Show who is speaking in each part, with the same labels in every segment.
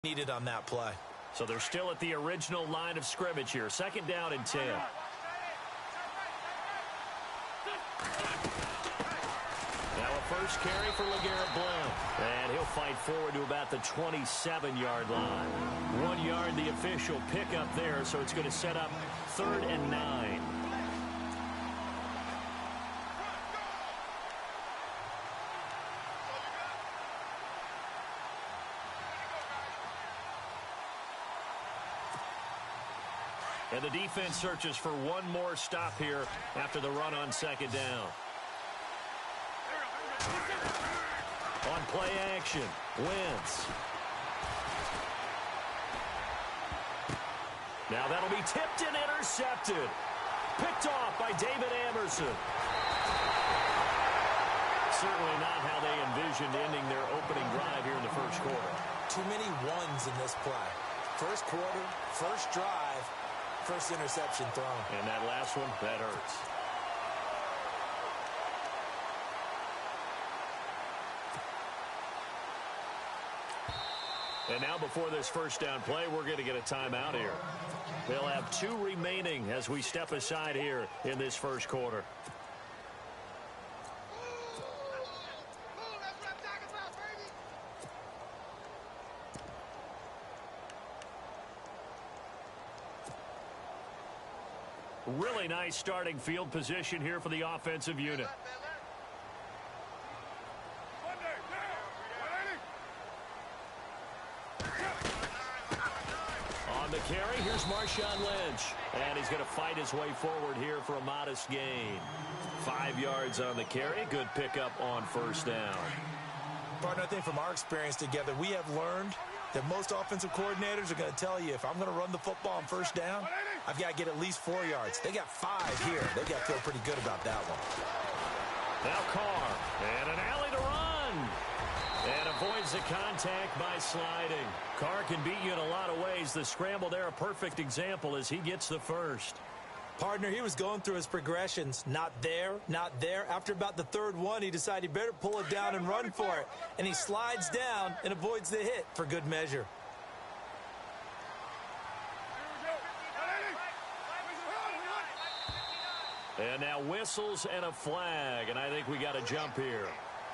Speaker 1: needed on that play.
Speaker 2: So they're still at the original line of scrimmage here. 2nd down and 10. Now a first carry for LeGarrette Blount. And he'll fight forward to about the 27-yard line. 1 yard, the official pickup there, so it's going to set up 3rd and 9. And the defense searches for one more stop here after the run on 2nd down. On play action, Wentz. Now that'll be tipped and intercepted. Picked off by David Amerson. Certainly not how they envisioned ending their opening drive here in the first quarter.
Speaker 1: Too many ones in this play. First quarter, first drive, first interception thrown.
Speaker 2: And that last one, that hurts. And now before this first down play, we're going to get a timeout here. They'll have 2 remaining as we step aside here in this first quarter. Really nice starting field position here for the offensive unit. On the carry, here's Marshawn Lynch. And he's going to fight his way forward here for a modest gain. 5 yards on the carry. Good pickup on first down.
Speaker 1: Partner, I think from our experience together, we have learned that most offensive coordinators are going to tell you, if I'm going to run the football on first down, I've got to get at least 4 yards. They got 5 here. They got to feel pretty good about that one.
Speaker 2: Now Carr, and an alley to run. And avoids the contact by sliding. Carr can beat you in a lot of ways. The scramble there, a perfect example as he gets the first.
Speaker 1: Partner, he was going through his progressions. Not there, not there. After about the 3rd one, he decided he better pull it down and run for it. And he slides down and avoids the hit for good measure.
Speaker 2: And now whistles and a flag, and I think we got a jump here.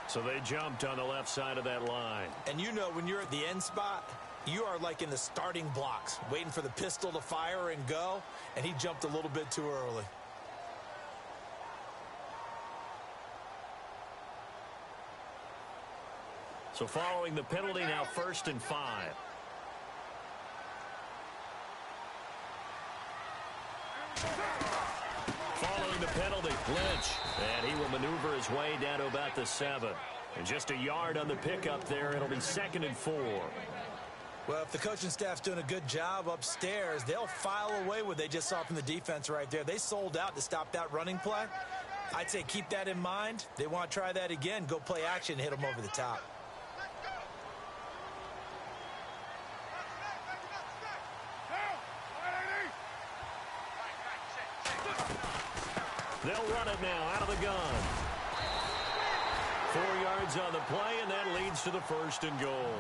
Speaker 2: So they jumped on the left side of that line.
Speaker 1: And you know, when you're at the end spot, you are like in the starting blocks, waiting for the pistol to fire and go, and he jumped a little bit too early.
Speaker 2: So following the penalty, now 1st and 5. Following the penalty, Lynch. And he will maneuver his way down to about the 7. And just a yard on the pickup there. It'll be 2nd and 4.
Speaker 1: Well, if the coaching staff's doing a good job upstairs, they'll file away what they just saw from the defense right there. They sold out to stop that running play. I'd say keep that in mind. They want to try that again. Go play action, hit them over the top.
Speaker 2: They'll run it now out of the gun. 4 yards on the play, and that leads to the 1st and goal.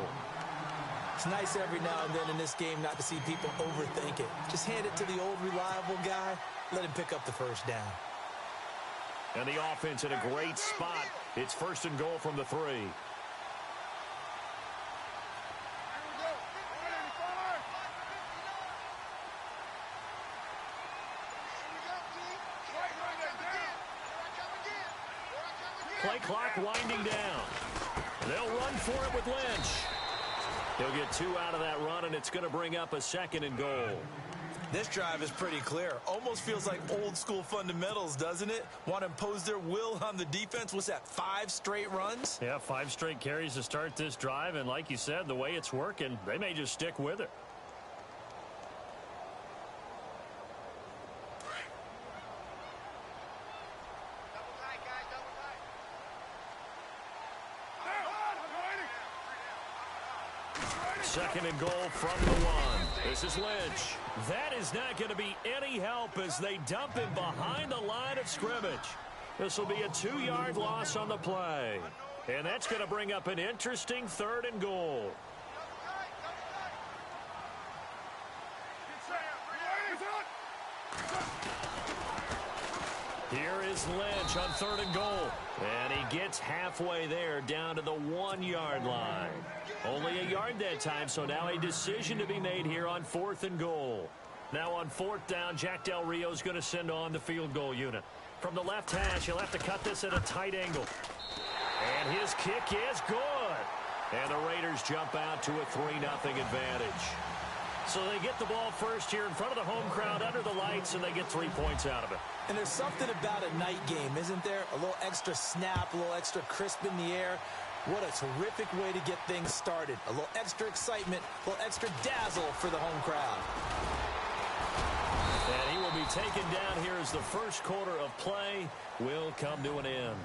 Speaker 1: It's nice every now and then in this game not to see people overthink it. Just hand it to the old reliable guy. Let him pick up the first down.
Speaker 2: And the offense in a great spot. It's 1st and goal from the 3. Play clock winding down. They'll run for it with Lynch. He'll get 2 out of that run, and it's going to bring up a 2nd and goal.
Speaker 1: This drive is pretty clear. Almost feels like old school fundamentals, doesn't it? Want to impose their will on the defense. What's that, 5 straight runs?
Speaker 2: Yeah, 5 straight carries to start this drive, and like you said, the way it's working, they may just stick with it. Second and goal from the 1. This is Lynch. That is not going to be any help as they dump him behind the line of scrimmage. This will be a 2-yard loss on the play. And that's going to bring up an interesting 3rd and goal. is Lynch on 3rd and goal. And he gets halfway there down to the 1-yard line. Only a yard that time, so now a decision to be made here on 4th and goal. Now on 4th down, Jack Del Rio is going to send on the field goal unit. From the left hash, he'll have to cut this at a tight angle. And his kick is good. And the Raiders jump out to a 3-0 advantage. So they get the ball first here in front of the home crowd under the lights, and they get 3 points out of it.
Speaker 1: And there's something about a night game, isn't there? A little extra snap, a little extra crisp in the air. What a terrific way to get things started. A little extra excitement, a little extra dazzle for the home crowd.
Speaker 2: And he will be taken down here as the first quarter of play will come to an end.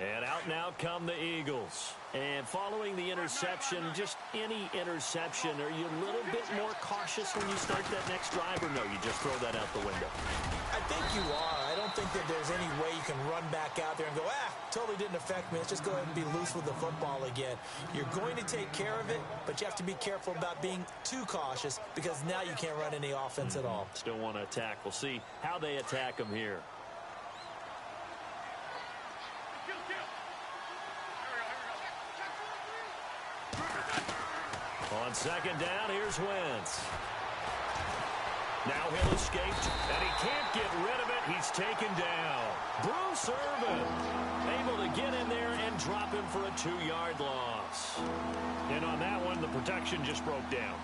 Speaker 2: And out now come the Eagles. And following the interception, just any interception, are you a little bit more cautious when you start that next drive, or no, you just throw that out the window?
Speaker 1: I think you are. I don't think that there's any way you can run back out there and go, totally didn't affect me. Let's just go ahead and be loose with the football again. You're going to take care of it, but you have to be careful about being too cautious because now you can't run any offense at all.
Speaker 2: Still want to attack. We'll see how they attack them here. On 2nd down, here's Wentz. Now he'll escape, and he can't get rid of it. He's taken down. Bruce Irvin able to get in there and drop him for a 2-yard loss. And on that one, the protection just broke down.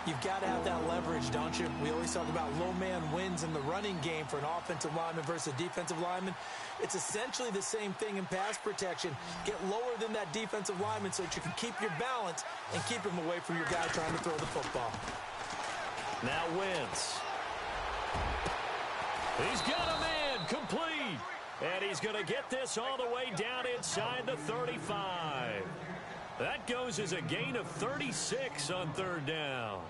Speaker 1: You've got to have that leverage, don't you? We always talk about low man wins in the running game for an offensive lineman versus a defensive lineman. It's essentially the same thing in pass protection. Get lower than that defensive lineman so that you can keep your balance and keep him away from your guy trying to throw the football.
Speaker 2: Now Wentz. He's got a man complete. And he's going to get this all the way down inside the 35. That goes as a gain of 36 on 3rd down.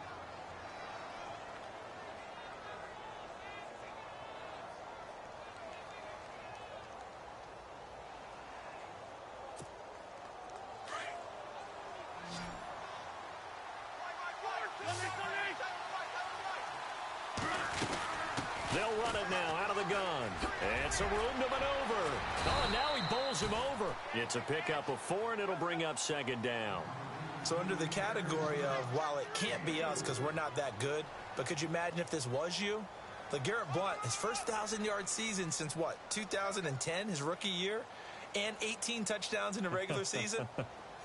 Speaker 2: They'll run it now out of the gun. And some room to maneuver. Oh, and now he bowls him over. It's a pickup of 4, and it'll bring up 2nd down.
Speaker 1: So under the category of, while it can't be us because we're not that good, but could you imagine if this was you? LeGarrette Blount, his first 1,000-yard season since, 2010, his rookie year, and 18 touchdowns in a regular season?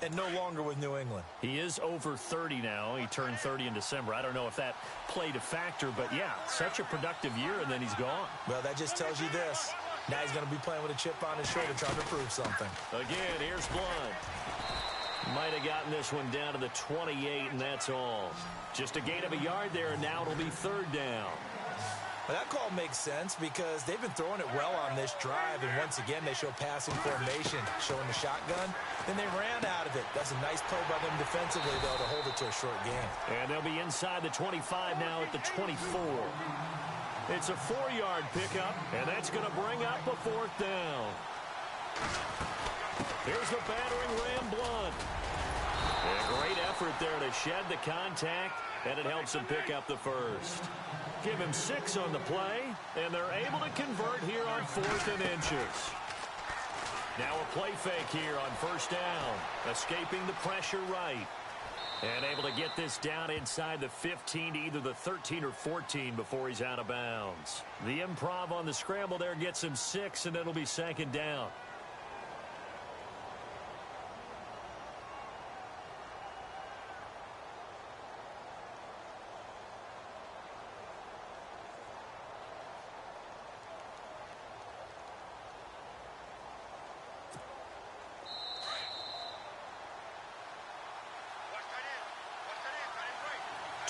Speaker 1: And no longer with New England.
Speaker 2: He is over 30 now. He turned 30 in December. I don't know if that played a factor, but yeah, such a productive year, and then he's gone.
Speaker 1: Well, that just tells you this. Now he's going to be playing with a chip on his shoulder trying to prove something.
Speaker 2: Again, here's Blount. Might have gotten this one down to the 28, and that's all. Just a gain of a yard there, and now it'll be 3rd down.
Speaker 1: Well, that call makes sense because they've been throwing it well on this drive, and once again, they show passing formation, showing the shotgun. Then they ran out of it. That's a nice play by them defensively, though, to hold it to a short game.
Speaker 2: And they'll be inside the 25 now at the 24. It's a 4-yard pickup, and that's going to bring up a 4th down. Here's the battering ram, Blount. And a great effort there to shed the contact, and it helps him pick up the first. Give him 6 on the play, and they're able to convert here on 4th and inches. Now a play fake here on 1st down, escaping the pressure right. And able to get this down inside the 15 to either the 13 or 14 before he's out of bounds. The improv on the scramble there gets him 6, and it'll be 2nd down.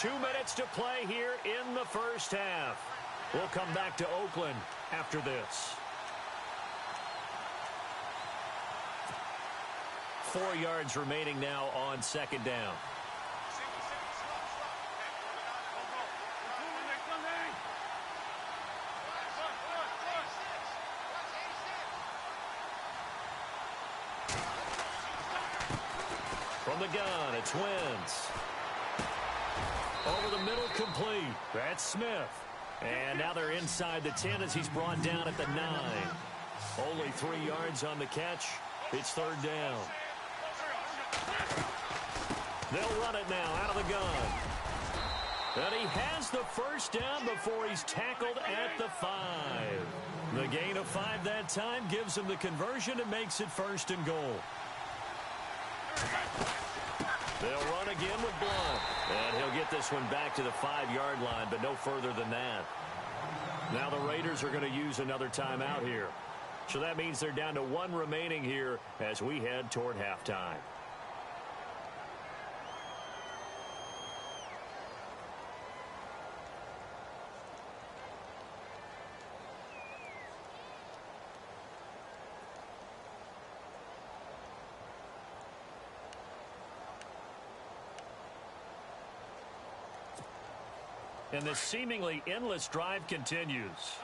Speaker 2: Two minutes to play here in the first half. We'll come back to Oakland after this. 4 yards remaining now on 2nd down. From the gun, it's Wentz. Over the middle, complete. That's Smith. And now they're inside the 10 as he's brought down at the 9. Only 3 yards on the catch. It's third down. They'll run it now out of the gun. And he has the first down before he's tackled at the 5. The gain of 5 that time gives him the conversion and makes it first and goal. They'll run again with Blunt. And he'll get this one back to the 5-yard line, but no further than that. Now the Raiders are going to use another timeout here. So that means they're down to 1 remaining here as we head toward halftime. And this seemingly endless drive continues.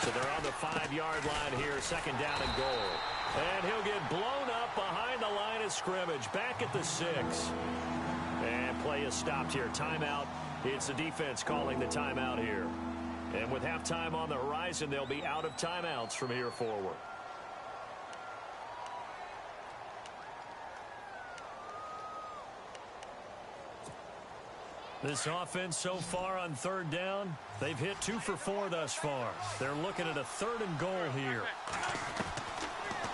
Speaker 2: So they're on the 5-yard line here, second down and goal. And he'll get blown up behind the line of scrimmage, back at the 6. And play is stopped here. Timeout. It's the defense calling the timeout here. And with halftime on the horizon, they'll be out of timeouts from here forward. This offense so far on third down, they've hit 2 for 4 thus far. They're looking at a 3rd and goal here.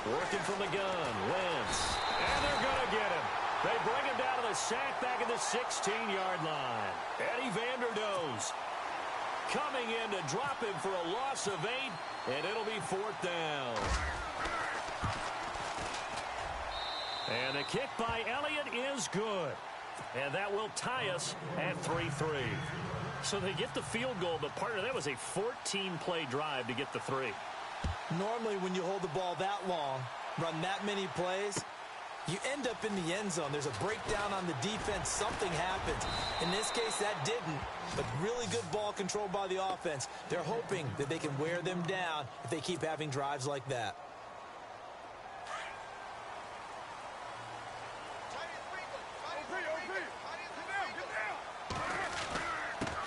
Speaker 2: Working from the gun, Wentz. And they're going to get him. They bring him down to the sack back at the 16-yard line. Eddie Vanderdoes coming in to drop him for a loss of 8, and it'll be 4th down. And the kick by Elliott is good. And that will tie us at 3-3. So they get the field goal, but part of that was a 14-play drive to get the 3.
Speaker 1: Normally, when you hold the ball that long, run that many plays, you end up in the end zone. There's a breakdown on the defense. Something happens. In this case, that didn't. But really good ball control by the offense. They're hoping that they can wear them down if they keep having drives like that.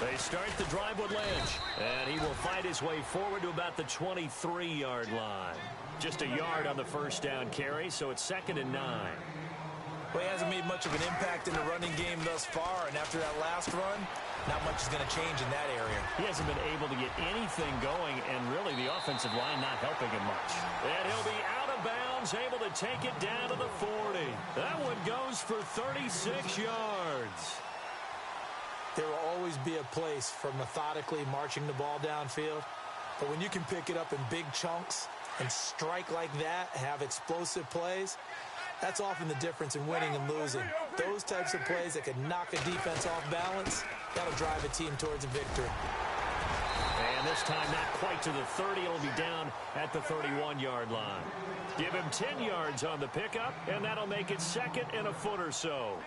Speaker 2: They start the drive with Lynch, and he will fight his way forward to about the 23-yard line. Just a yard on the first down carry, so it's 2nd and 9.
Speaker 1: Well, he hasn't made much of an impact in the running game thus far, and after that last run, not much is going to change in that area.
Speaker 2: He hasn't been able to get anything going, and really the offensive line not helping him much. And he'll be out of bounds, able to take it down to the 40. That one goes for 36 yards.
Speaker 1: There will always be a place for methodically marching the ball downfield. But when you can pick it up in big chunks and strike like that, have explosive plays, that's often the difference in winning and losing. Those types of plays that can knock a defense off balance, that'll drive a team towards a victory.
Speaker 2: And this time not quite to the 30. It'll be down at the 31-yard line. Give him 10 yards on the pickup, and that'll make it 2nd and a foot or so.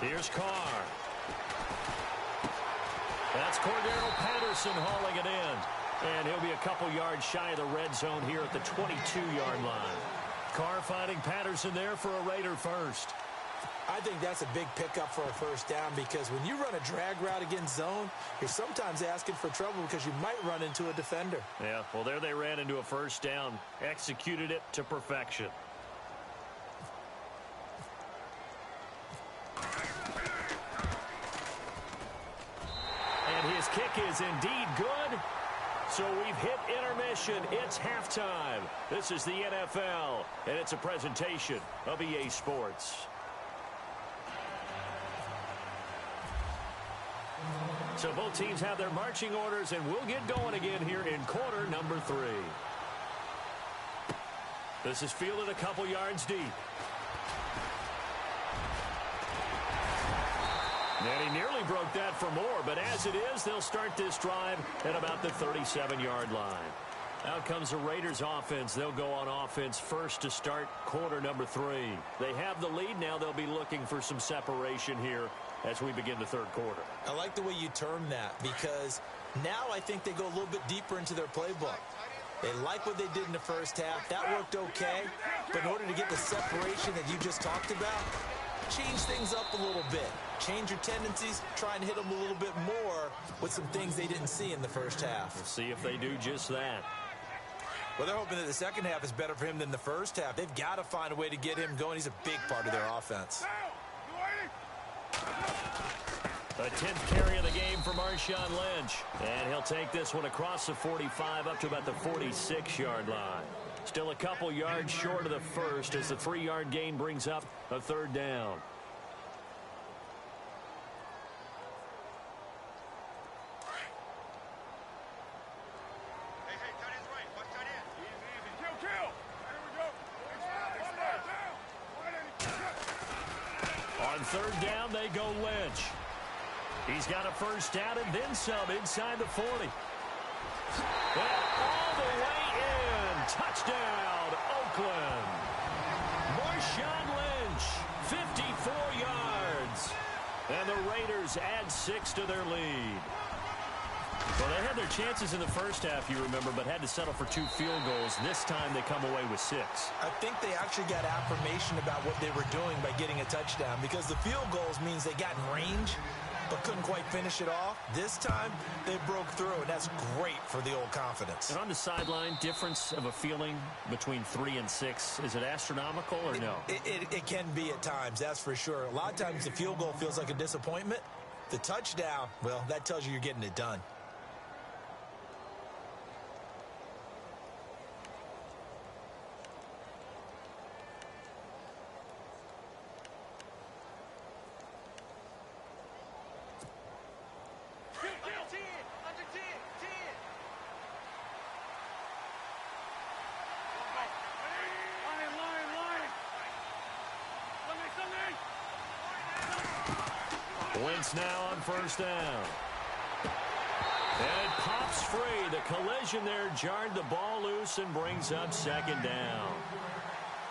Speaker 2: Here's Carr. That's Cordero Patterson hauling it in. And he'll be a couple yards shy of the red zone here at the 22-yard line. Carr finding Patterson there for a Raider first.
Speaker 1: I think that's a big pickup for a first down because when you run a drag route against zone, you're sometimes asking for trouble because you might run into a defender.
Speaker 2: Yeah, well, there they ran into a first down. Executed it to perfection. His kick is indeed good. So we've hit intermission. It's halftime. This is the NFL, and it's a presentation of EA Sports. So both teams have their marching orders, and we'll get going again here in quarter number 3. This is fielded a couple yards deep. And he nearly broke that for more, but as it is, they'll start this drive at about the 37-yard line. Out comes the Raiders offense. They'll go on offense first to start quarter number 3. They have the lead. Now they'll be looking for some separation here as we begin the third quarter.
Speaker 1: I like the way you term that, because now I think they go a little bit deeper into their playbook. They like what they did in the first half. That worked okay. But in order to get the separation that you just talked about, change things up a little bit. Change your tendencies. Try and hit them a little bit more with some things they didn't see in the first half.
Speaker 2: We'll see if they do just that.
Speaker 1: Well, they're hoping that the second half is better for him than the first half. They've got to find a way to get him going. He's a big part of their offense.
Speaker 2: A 10th carry of the game for Marshawn Lynch. And he'll take this one across the 45 up to about the 46-yard line. Still a couple yards short of the first as the 3-yard gain brings up a third down. On third down, they go Lynch. He's got a first down and then some inside the 40. And all the way in. Touchdown, Oakland. Marshawn Lynch, 54 yards. And the Raiders add 6 to their lead. Well, they had their chances in the first half, you remember, but had to settle for 2 field goals. This time they come away with 6.
Speaker 1: I think they actually got affirmation about what they were doing by getting a touchdown, because the field goals means they got in range but couldn't quite finish it off. This time they broke through, and that's great for the old confidence.
Speaker 2: And on the sideline, difference of a feeling between 3 and 6, is it astronomical or no?
Speaker 1: It can be at times, that's for sure. A lot of times the field goal feels like a disappointment. The touchdown, well, that tells you you're getting it done.
Speaker 2: Wentz now on first down. And it pops free. The collision there jarred the ball loose and brings up second down.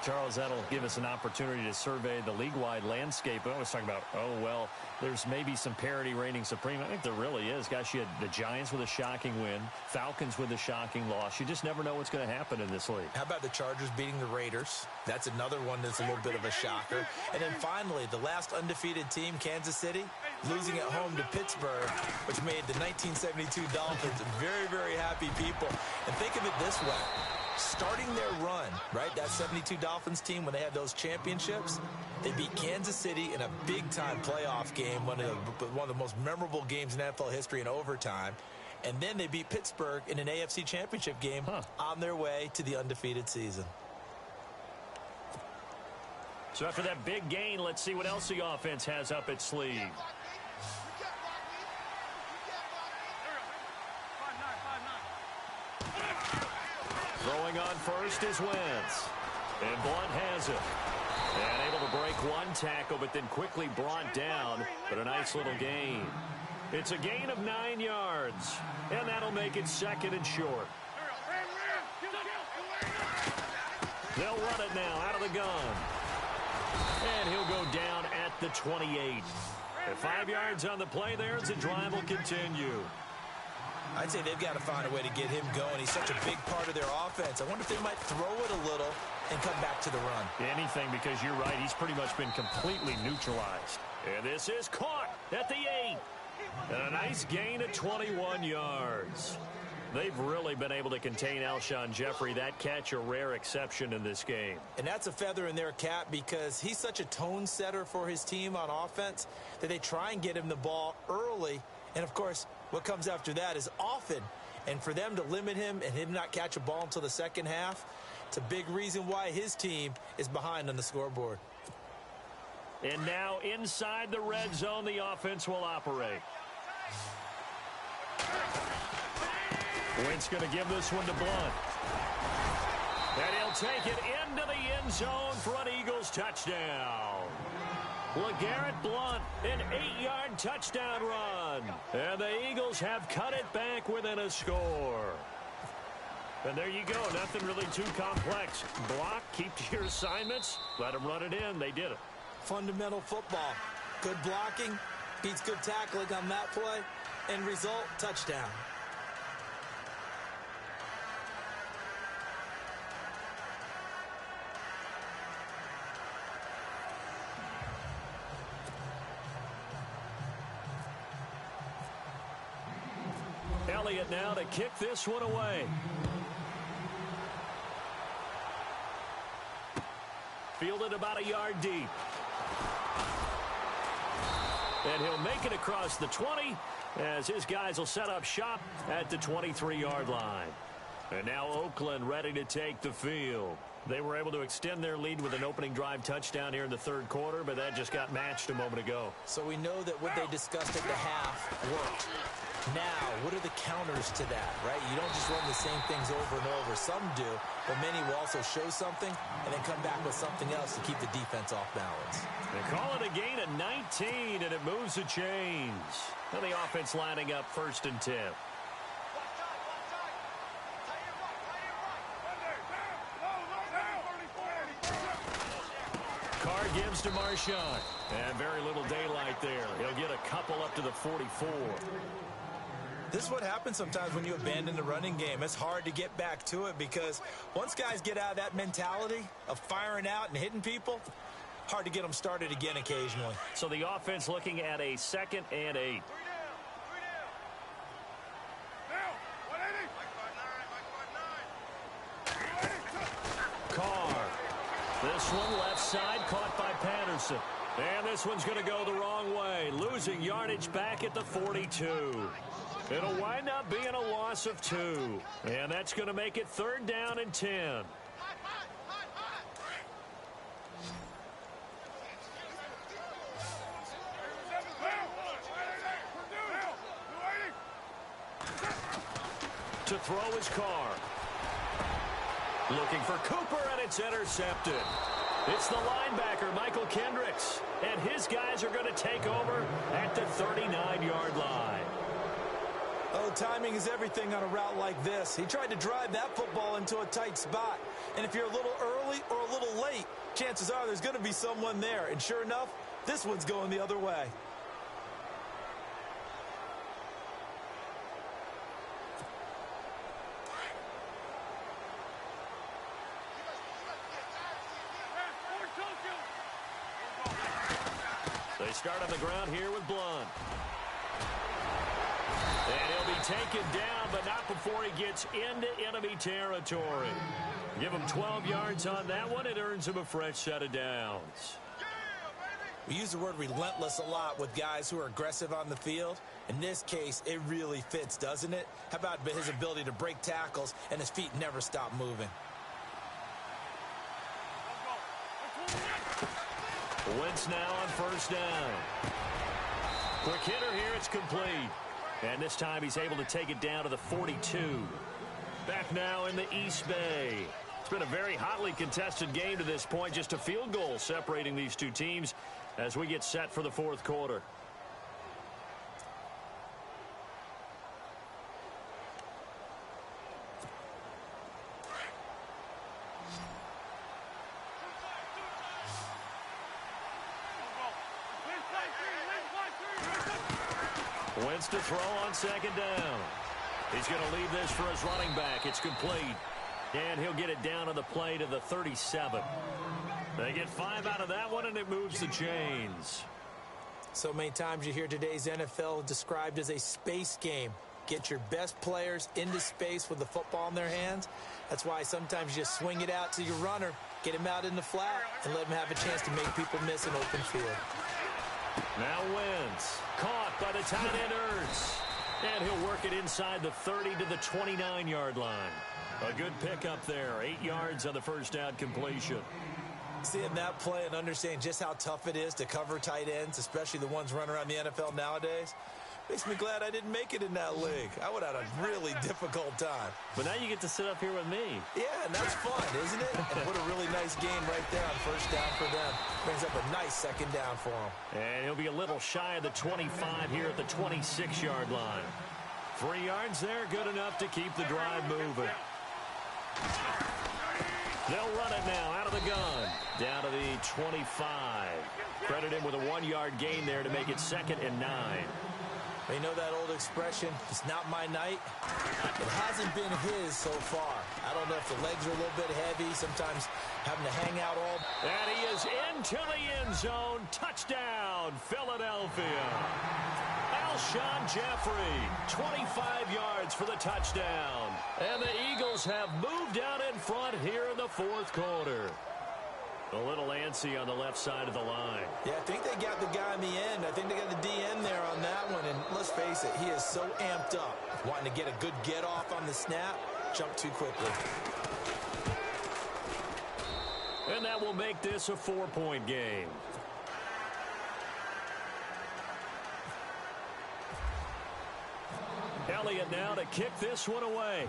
Speaker 2: Charles, that'll give us an opportunity to survey the league-wide landscape. I was talking about, oh, well, there's maybe some parity reigning supreme. I think there really is. Gosh, you had the Giants with a shocking win, Falcons with a shocking loss. You just never know what's going to happen in this league.
Speaker 1: How about the Chargers beating the Raiders? That's another one that's a little bit of a shocker. And then finally, the last undefeated team, Kansas City, losing at home to Pittsburgh, which made the 1972 Dolphins very, very happy people. And think of it this way. Starting their run, right, that 72 Dolphins team, when they had those championships, they beat Kansas City in a big-time playoff game, one of the most memorable games in NFL history in overtime. And then they beat Pittsburgh in an AFC championship game on their way to the undefeated season.
Speaker 2: So after that big gain, let's see what else the offense has up its sleeve. Throwing on first is Wentz. And Blunt has it. And able to break one tackle, but then quickly brought down. But a nice little gain. It's a gain of 9 yards. And that'll make it second and short. They'll run it now out of the gun. And he'll go down at the 28. At 5 yards on the play there as the drive will continue.
Speaker 1: I'd say they've got to find a way to get him going. He's such a big part of their offense. I wonder if they might throw it a little and come back to the run.
Speaker 2: Anything, because you're right. He's pretty much been completely neutralized. And this is caught at the 8. And a nice gain of 21 yards. They've really been able to contain Alshon Jeffrey. That catch a rare exception in this game.
Speaker 1: And that's a feather in their cap, because he's such a tone setter for his team on offense that they try and get him the ball early. And, of course, what comes after that is often. And for them to limit him and him not catch a ball until the second half, it's a big reason why his team is behind on the scoreboard.
Speaker 2: And now inside the red zone, the offense will operate. Wentz going to give this one to Blunt. And he'll take it into the end zone for an Eagles touchdown. LeGarrette Blunt, an 8-yard touchdown run. And the Eagles have cut it back within a score. And there you go. Nothing really too complex. Block, keep to your assignments, let them run it in. They did it.
Speaker 1: Fundamental football. Good blocking, Beats good tackling on that play. End result, touchdown.
Speaker 2: Elliott now to kick this one away. Fielded about a yard deep. And he'll make it across the 20 as his guys will set up shop at the 23-yard line. And now Oakland ready to take the field. They were able to extend their lead with an opening drive touchdown here in the third quarter, but that just got matched a moment ago.
Speaker 1: So we know that what they discussed at the half worked. Now, what are the counters to that, right? You don't just run the same things over and over. Some do, but many will also show something and then come back with something else to keep the defense off balance.
Speaker 2: They call it a gain of 19, and it moves the chains. And the offense lining up 1st and 10. Carr gives to Marshawn. And very little daylight there. He'll get a couple up to the 44.
Speaker 1: This is what happens sometimes when you abandon the running game. It's hard to get back to it because once guys get out of that mentality of firing out and hitting people, hard to get them started again occasionally.
Speaker 2: So the offense looking at a 2nd and 8. Carr. This one left side caught by Patterson. And this one's going to go the wrong way. Losing yardage back at the 42. It'll wind up being a loss of 2. And that's going to make it 3rd down and 10. To throw his Carr. Looking for Cooper, and it's intercepted. It's the linebacker, Michael Kendricks. And his guys are going to take over at the 39-yard line.
Speaker 1: Oh, timing is everything on a route like this. He tried to drive that football into a tight spot. And if you're a little early or a little late, chances are there's going to be someone there. And sure enough, this one's going the other way.
Speaker 2: They start on the ground here with Blunt. And he'll be taken down, but not before he gets into enemy territory. Give him 12 yards on that one. It earns him a fresh set of downs.
Speaker 1: We use the word relentless a lot with guys who are aggressive on the field. In this case, it really fits, doesn't it? How about his ability to break tackles and his feet never stop moving?
Speaker 2: Wentz now on 1st down. Quick hitter here, it's complete. And this time he's able to take it down to the 42. Back now in the East Bay. It's been a very hotly contested game to this point. Just a field goal separating these two teams as we get set for the 4th quarter. Wentz to throw on 2nd down. He's going to leave this for his running back. It's complete. And he'll get it down on the play to the 37. They get 5 out of that one, and it moves the chains.
Speaker 1: So many times you hear today's NFL described as a space game. Get your best players into space with the football in their hands. That's why sometimes you just swing it out to your runner, get him out in the flat, and let him have a chance to make people miss an open field.
Speaker 2: Now Wentz, caught by the tight end Ertz. And he'll work it inside the 30 to the 29-yard line. A good pickup there, 8 yards on the 1st down completion.
Speaker 1: Seeing that play and understanding just how tough it is to cover tight ends, especially the ones running around the NFL nowadays, makes me glad I didn't make it in that league. I would have had a really difficult time.
Speaker 2: But now you get to sit up here with me.
Speaker 1: Yeah, and that's fun, isn't it? And what a really nice game right there on 1st down for them. Brings up a nice 2nd down for him.
Speaker 2: And he'll be a little shy of the 25 here at the 26-yard line. 3 yards there, good enough to keep the drive moving. They'll run it now out of the gun. Down to the 25. Credit him with a 1-yard gain there to make it 2nd and 9.
Speaker 1: You know that old expression, it's not my night? It hasn't been his so far. I don't know if the legs are a little bit heavy, sometimes having to hang out all.
Speaker 2: And he is into the end zone. Touchdown, Philadelphia. Alshon Jeffrey, 25 yards for the touchdown. And the Eagles have moved out in front here in the 4th quarter. A little antsy on the left side of the line.
Speaker 1: Yeah, I think they got the guy in the end. I think they got the DN there on that one. And let's face it, he is so amped up, wanting to get a good get off on the snap, jump too quickly.
Speaker 2: And that will make this a 4-point game. Elliott now to kick this one away.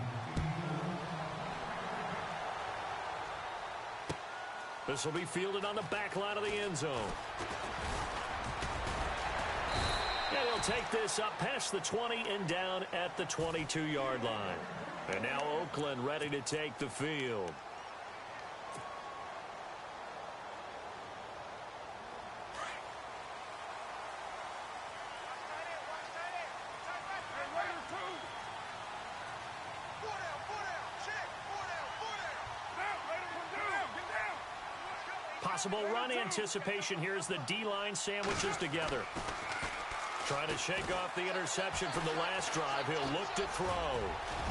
Speaker 2: This will be fielded on the back line of the end zone. And he'll take this up past the 20 and down at the 22-yard line. And now Oakland ready to take the field. Possible run anticipation here as the D-line sandwiches together. Trying to shake off the interception from the last drive. He'll look to throw.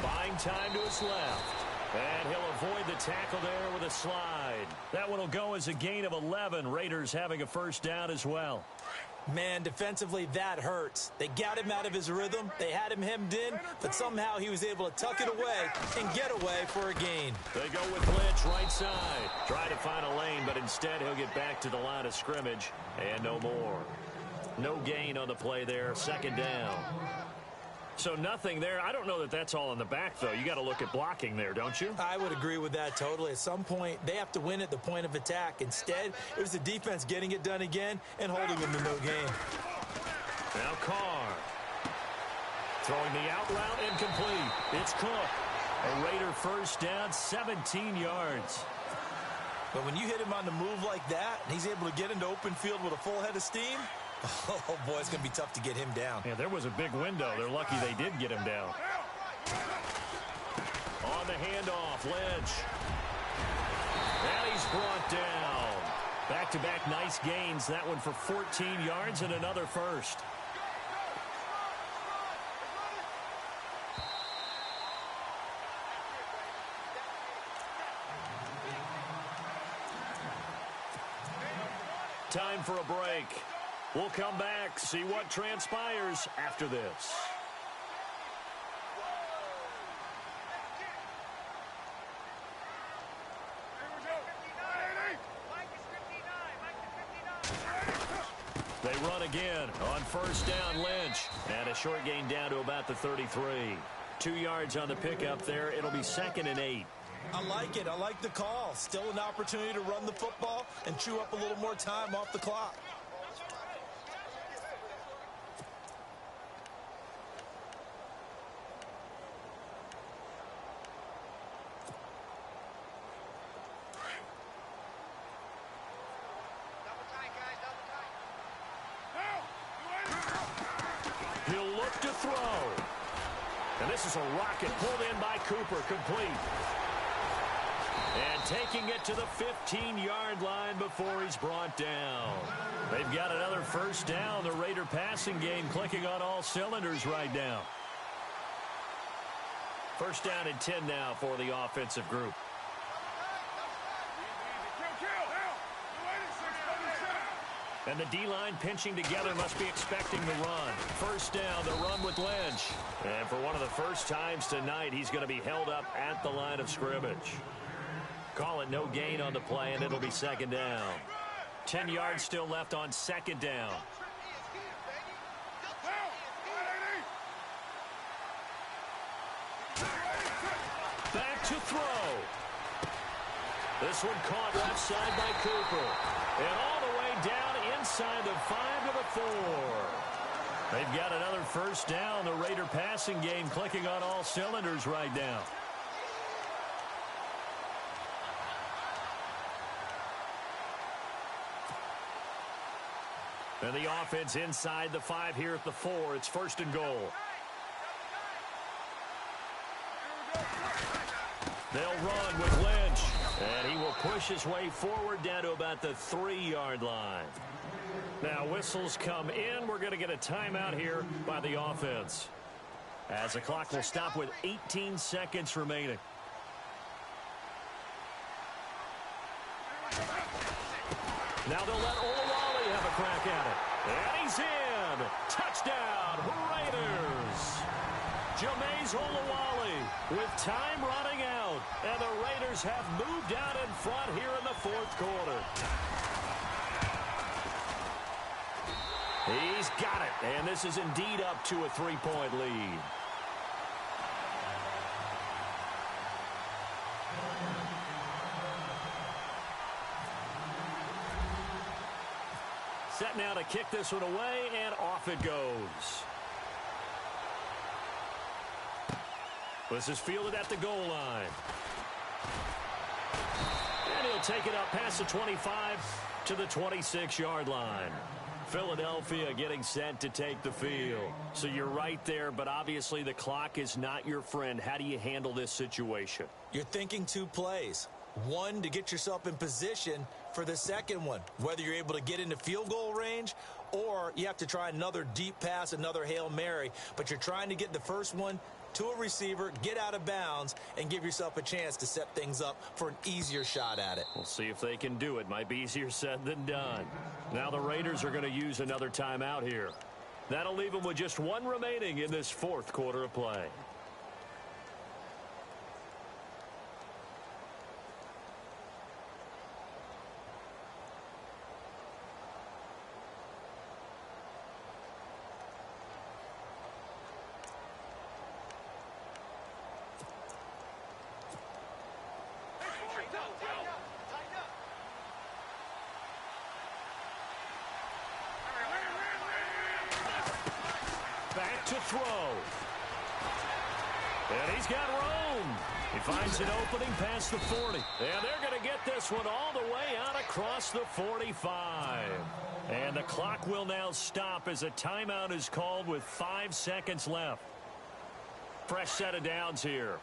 Speaker 2: Buying time to his left. And he'll avoid the tackle there with a slide. That one will go as a gain of 11. Raiders having a first down as well.
Speaker 1: Man, defensively, that hurts. They got him out of his rhythm. They had him hemmed in, but somehow he was able to tuck it away and get away for a gain.
Speaker 2: They go with Lynch right side. Try to find a lane, but instead he'll get back to the line of scrimmage. And no more. No gain on the play there. 2nd down. So nothing there. I don't know that that's all in the back, though. You got to look at blocking there, don't you?
Speaker 1: I would agree with that totally. At some point, they have to win at the point of attack. Instead, it was the defense getting it done again and holding them to no gain.
Speaker 2: Now Carr. Throwing the out route incomplete. It's Cook. A Raider first down, 17 yards.
Speaker 1: But when you hit him on the move like that, and he's able to get into open field with a full head of steam, oh, boy, it's going to be tough to get him down.
Speaker 2: Yeah, there was a big window. They're lucky they did get him down. On the handoff, Lynch. And he's brought down. Back-to-back nice gains. That one for 14 yards and another first. Time for a break. We'll come back, see what transpires after this. They run again on first down, Lynch. And a short gain down to about the 33. 2 yards on the pickup there. It'll be 2nd and 8.
Speaker 1: I like it. I like the call. Still an opportunity to run the football and chew up a little more time off the clock.
Speaker 2: He'll look to throw. And this is a rocket pulled in by Cooper, complete. And taking it to the 15-yard line before he's brought down. They've got another first down. The Raider passing game clicking on all cylinders right now. First down and 10 now for the offensive group. And the D-line pinching together, must be expecting the run. First down, the run with Lynch. And for one of the first times tonight, he's going to be held up at the line of scrimmage. Call it no gain on the play, and it'll be 2nd down. 10 yards still left on 2nd down. Back to throw. This one caught left side by Cooper. And all the way down inside the 5 to the 4. They've got another first down. The Raider passing game clicking on all cylinders right now. And the offense inside the 5 here at the 4. It's 1st and goal. They'll run with Lynch. And he will push his way forward down to about the 3-yard line. Now whistles come in. We're going to get a timeout here by the offense, as the clock will stop with 18 seconds remaining. Now they'll let Olawale have a crack at it. And he's in. Touchdown, Raiders. Jameis Olawale with time running out. And the Raiders have moved out in front here in the 4th quarter. He's got it. And this is indeed up to a 3-point lead. Set now to kick this one away, and off it goes. This is fielded at the goal line. And he'll take it up past the 25 to the 26-yard line. Philadelphia getting set to take the field. So you're right there, but obviously the clock is not your friend. How do you handle this situation?
Speaker 1: You're thinking 2 plays. One, to get yourself in position for the second one, whether you're able to get into field goal range or you have to try another deep pass, another Hail Mary. But you're trying to get the first one to a receiver, get out of bounds, and give yourself a chance to set things up for an easier shot at it.
Speaker 2: We'll see if they can do it. Might be easier said than done. Now the Raiders are going to use another timeout here. That'll leave them with just 1 remaining in this 4th quarter of play. Back to throw. And he's got room. He finds an opening past the 40. And they're going to get this one all the way out across the 45. And the clock will now stop as a timeout is called with 5 seconds left. Fresh set of downs here.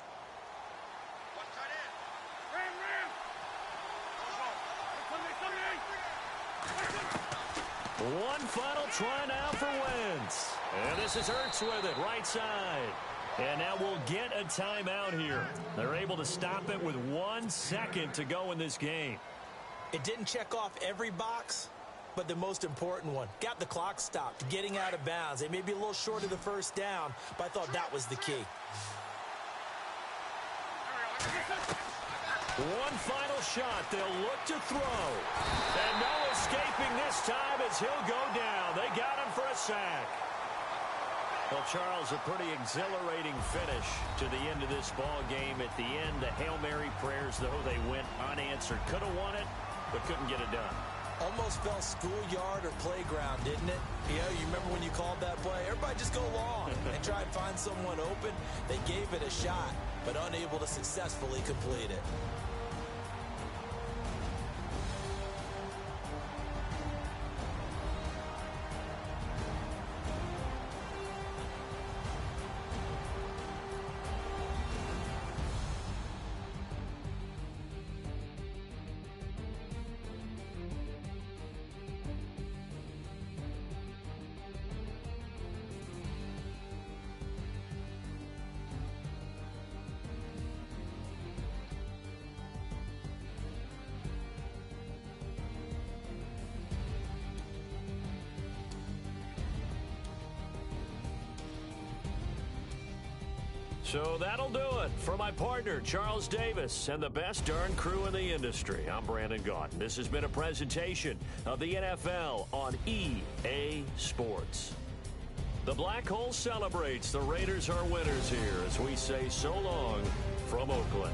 Speaker 2: One final try now for Wentz. And this is Ertz with it, right side. And now we'll get a timeout here. They're able to stop it with 1 second to go in this game.
Speaker 1: It didn't check off every box, but the most important one. Got the clock stopped, getting out of bounds. They may be a little short of the first down, but I thought that was the key.
Speaker 2: One final shot. They'll look to throw. And no escaping this time as he'll go down. They got him for a sack. Well, Charles, a pretty exhilarating finish to the end of this ball game. At the end, the Hail Mary prayers, though, they went unanswered. Could have won it, but couldn't get it done.
Speaker 1: Almost felt schoolyard or playground, didn't it? You know, you remember when you called that play? Everybody just go long and try and find someone open. They gave it a shot, but unable to successfully complete it.
Speaker 2: So that'll do it for my partner, Charles Davis, and the best darn crew in the industry. I'm Brandon Gaudin. This has been a presentation of the NFL on EA Sports. The Black Hole celebrates. The Raiders are winners here as we say so long from Oakland.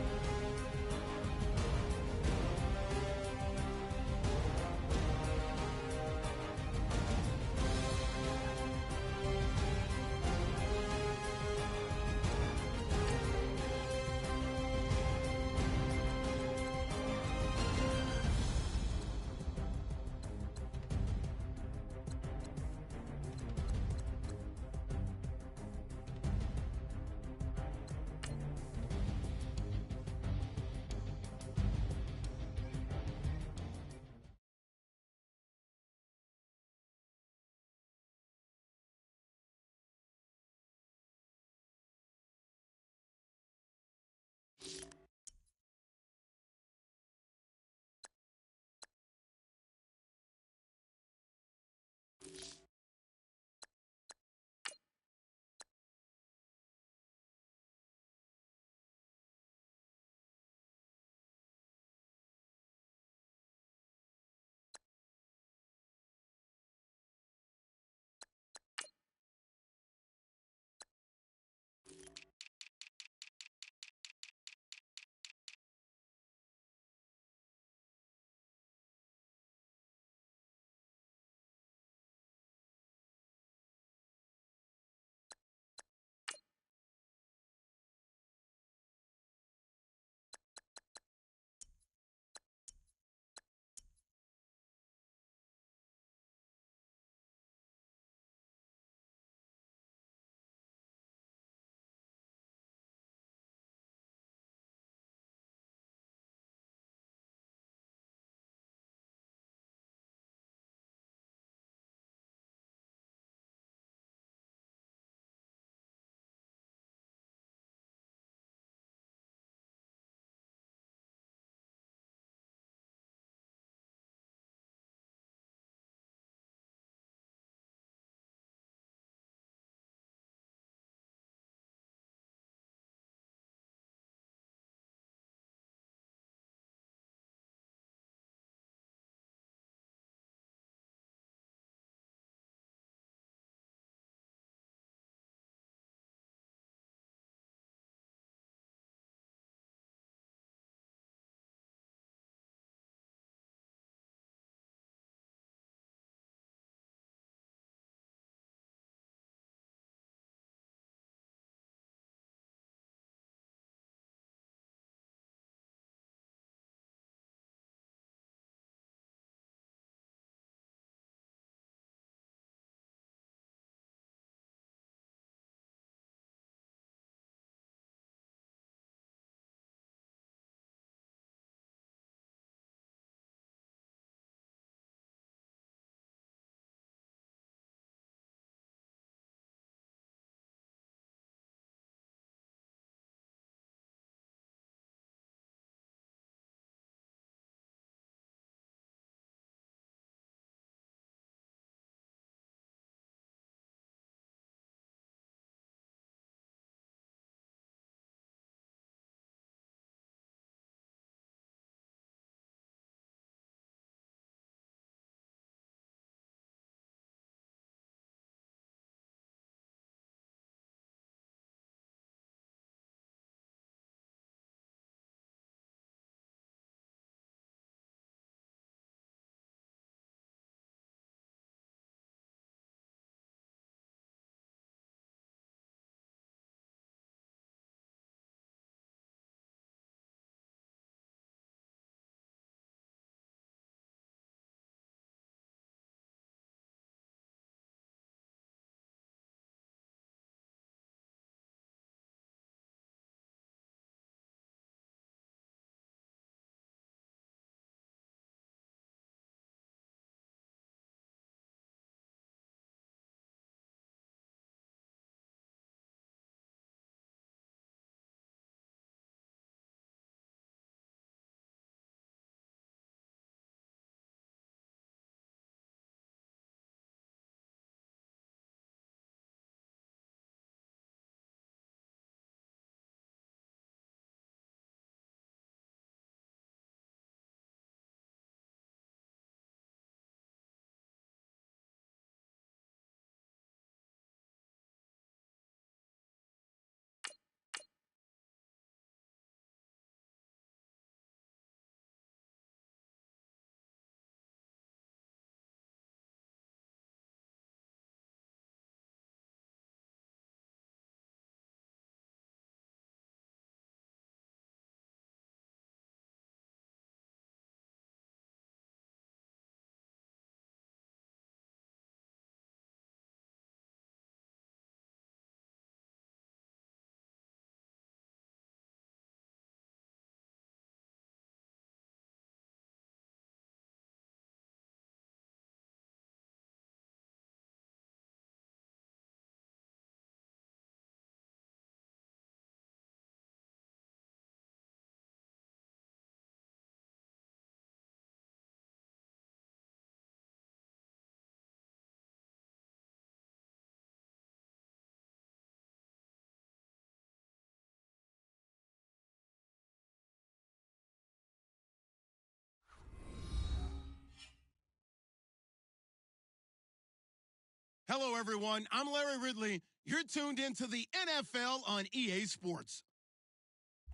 Speaker 3: Hello, everyone. I'm Larry Ridley. You're tuned into the NFL on EA Sports.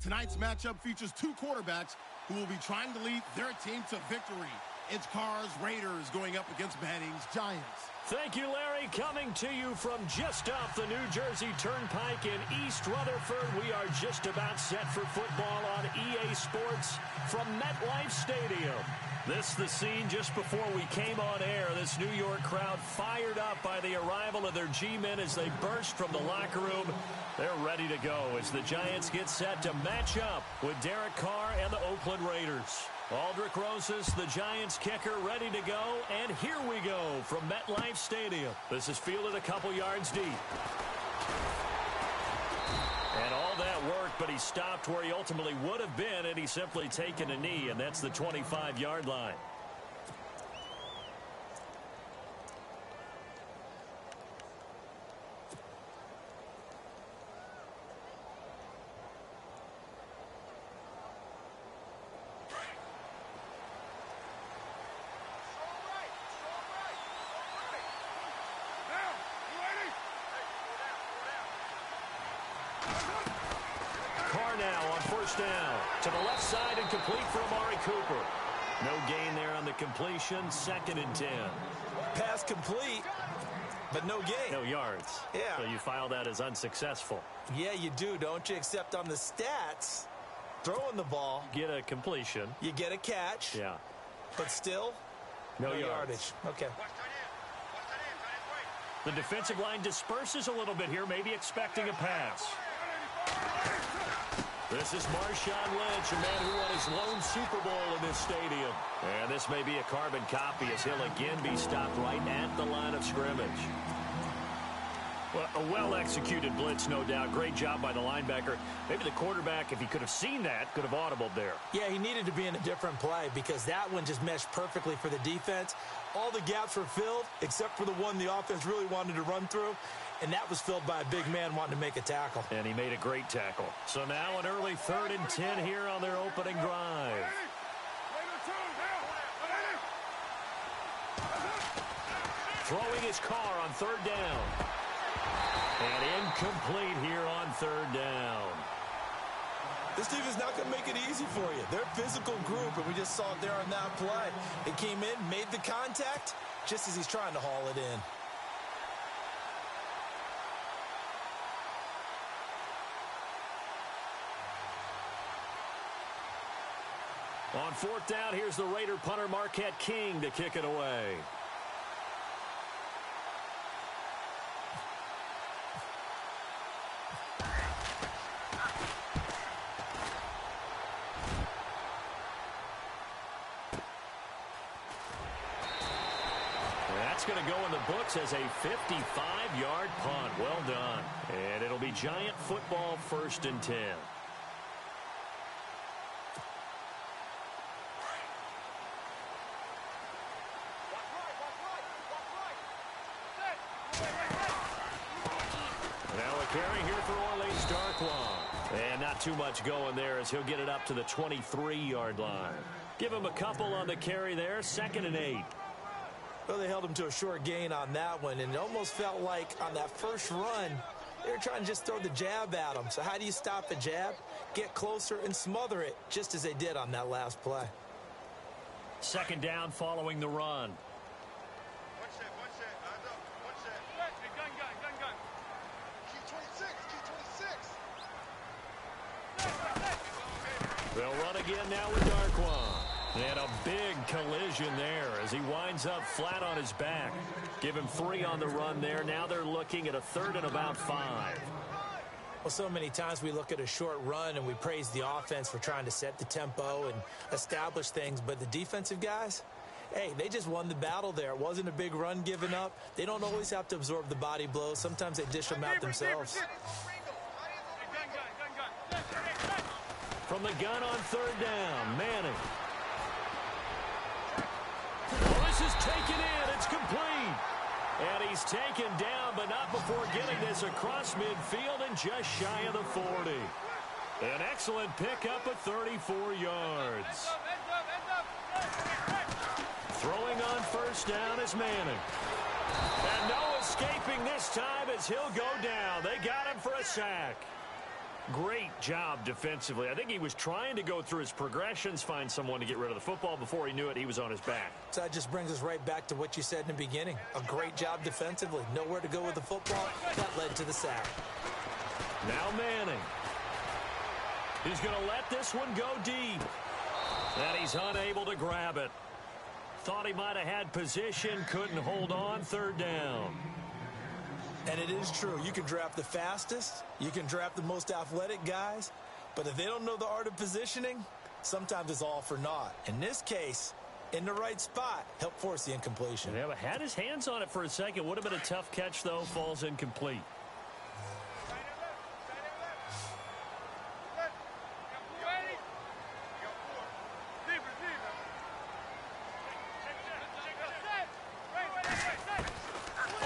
Speaker 3: Tonight's matchup features two quarterbacks who will be trying to lead their team to victory. It's Carr's Raiders going up against Manning's Giants.
Speaker 2: Thank you, Larry. Coming to you from just off the New Jersey Turnpike in East Rutherford, we are just about set for football on EA Sports from MetLife Stadium. This is the scene just before we came on air. This New York crowd fired up by the arrival of their G-men as they burst from the locker room. They're ready to go as the Giants get set to match up with Derek Carr and the Oakland Raiders. Aldrich Rosas, the Giants kicker, ready to go. And here we go from MetLife Stadium. This is fielded a couple yards deep. And all that work, but he stopped where he ultimately would have been had he simply taken a knee, and that's the 25-yard line. Now on first down to the left side and complete for Amari Cooper. No gain there on the completion. 2nd and 10.
Speaker 1: Pass complete, but no gain.
Speaker 2: No yards.
Speaker 1: Yeah.
Speaker 2: So you file that as unsuccessful.
Speaker 1: Yeah, you do, don't you? Except on the stats, throwing the ball.
Speaker 2: Get a completion.
Speaker 1: You get a catch.
Speaker 2: Yeah.
Speaker 1: But still,
Speaker 2: no
Speaker 1: yardage. Okay.
Speaker 2: The defensive line disperses a little bit here, maybe expecting a pass. This is Marshawn Lynch, a man who won his lone Super Bowl in this stadium. And this may be a carbon copy as he'll again be stopped right at the line of scrimmage. Well, a well-executed blitz, no doubt. Great job by the linebacker. Maybe the quarterback, if he could have seen that, could have audibled there.
Speaker 1: Yeah, he needed to be in a different play because that one just meshed perfectly for the defense. All the gaps were filled except for the one the offense really wanted to run through, and that was filled by a big man wanting to make a tackle.
Speaker 2: And he made a great tackle. So now an early 3rd and 10 here on their opening drive. Throwing his car on 3rd down. And incomplete here on 3rd down.
Speaker 1: This team is not going to make it easy for you. They're a physical group, and we just saw it there on that play. It came in, made the contact, just as he's trying to haul it in.
Speaker 2: On 4th down, here's the Raider punter Marquette King to kick it away. That's going to go in the books as a 55-yard punt. Well done. And it'll be Giant football 1st and 10. Now a carry here for Orleans Darkwa. And not too much going there as he'll get it up to the 23-yard line. Give him a couple on the carry there. 2nd and 8.
Speaker 1: Well, they held him to a short gain on that one, and it almost felt like on that first run, they were trying to just throw the jab at him. So how do you stop a jab? Get closer and smother it, just as they did on that last play.
Speaker 2: 2nd down following the run. They'll run again now with Darkwa. And a big collision there as he winds up flat on his back. Give him 3 on the run there. Now they're looking at a 3rd and about 5.
Speaker 1: Well, so many times we look at a short run and we praise the offense for trying to set the tempo and establish things. But the defensive guys, hey, they just won the battle there. It wasn't a big run given up. They don't always have to absorb the body blows. Sometimes they dish them out themselves.
Speaker 2: From the gun on 3rd down, Manning. Oh, this is taken in. It's complete. And he's taken down, but not before getting this across midfield and just shy of the 40. An excellent pickup at 34 yards. Throwing on 1st down is Manning. And Noah's escaping this time as he'll go down. They got him for a sack. Great job defensively. I think he was trying to go through his progressions, find someone to get rid of the football. Before he knew it, he was on his back.
Speaker 1: So that just brings us right back to what you said in the beginning. A great job defensively. Nowhere to go with the football. That led to the sack.
Speaker 2: Now Manning. He's going to let this one go deep. And he's unable to grab it. Thought he might have had position, couldn't hold on. Third down.
Speaker 1: And it is true. You can draft the fastest. You can draft the most athletic guys. But if they don't know the art of positioning, sometimes it's all for naught. In this case, in the right spot, helped force the incompletion.
Speaker 2: Yeah, but had his hands on it for a second. Would have been a tough catch, though. Falls incomplete.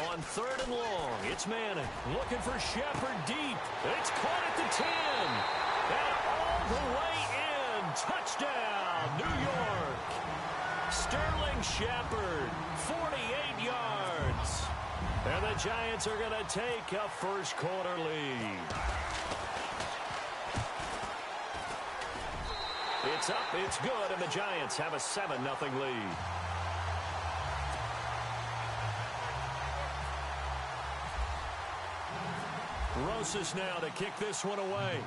Speaker 2: On third and long, it's Manning looking for Shepard deep. It's caught at the 10. And all the way in. Touchdown, New York. Sterling Shepard, 48 yards. And the Giants are going to take a first quarter lead. It's up, it's good, and the Giants have a 7-0 lead. Rosas now to kick this one away.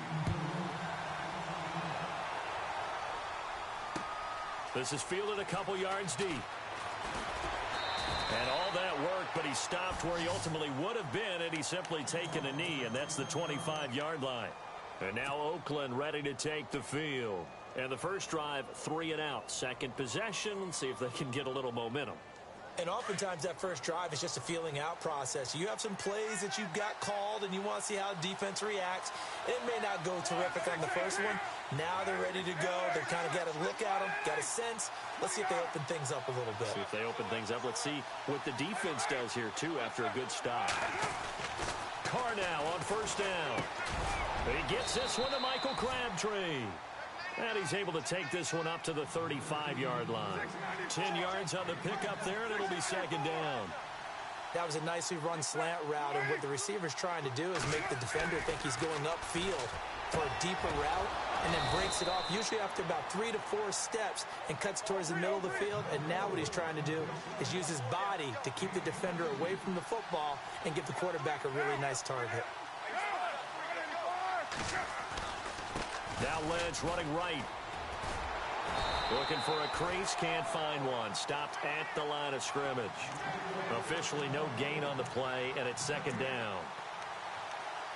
Speaker 2: This is fielded a couple yards deep. And all that work, but he stopped where he ultimately would have been had he simply taken a knee, and that's the 25-yard line. And now Oakland ready to take the field. And the first drive, 3 and out. Second possession, let's see if they can get a little momentum.
Speaker 1: And oftentimes that first drive is just a feeling out process. You have some plays that you've got called and you want to see how defense reacts. It may not go terrific on the first one. Now they're ready to go. They've kind of got to look at them, got a sense. Let's see if they open things up a little bit.
Speaker 2: See if they open things up. Let's see what the defense does here, too, after a good stop. Carr now on first down. He gets this one to Michael Crabtree. And he's able to take this one up to the 35-yard line. 10 yards on the pickup there, and it'll be second down.
Speaker 1: That was a nicely run slant route, and what the receiver's trying to do is make the defender think he's going upfield for a deeper route, and then breaks it off, usually after about 3 to 4 steps, and cuts towards the middle of the field. And now what he's trying to do is use his body to keep the defender away from the football and give the quarterback a really nice target.
Speaker 2: Now Lynch running right. Looking for a crease, can't find one. Stopped at the line of scrimmage. Officially no gain on the play, and it's second down.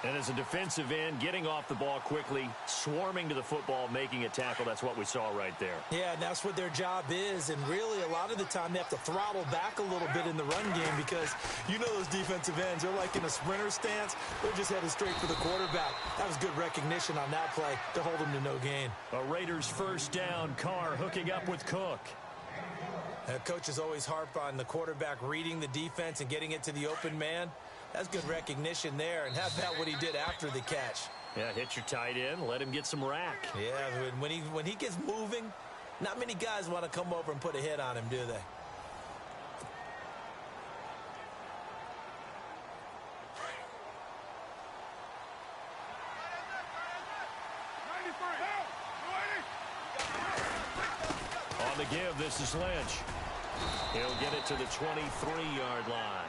Speaker 2: And as a defensive end, getting off the ball quickly, swarming to the football, making a tackle. That's what we saw right there.
Speaker 1: Yeah, and that's what their job is. And really, a lot of the time, they have to throttle back a little bit in the run game because you know those defensive ends, they're like in a sprinter stance. They're just headed straight for the quarterback. That was good recognition on that play to hold them to no gain.
Speaker 2: A Raiders first down. Carr hooking up with Cook.
Speaker 1: Coaches always harp on the quarterback reading the defense and getting it to the open man. That's good recognition there, and how about what he did after the catch?
Speaker 2: Yeah, hit your tight end, let him get some rack.
Speaker 1: Yeah, when he gets moving, not many guys want to come over and put a hit on him, do they?
Speaker 2: On the give, this is Lynch. He'll get it to the 23-yard line.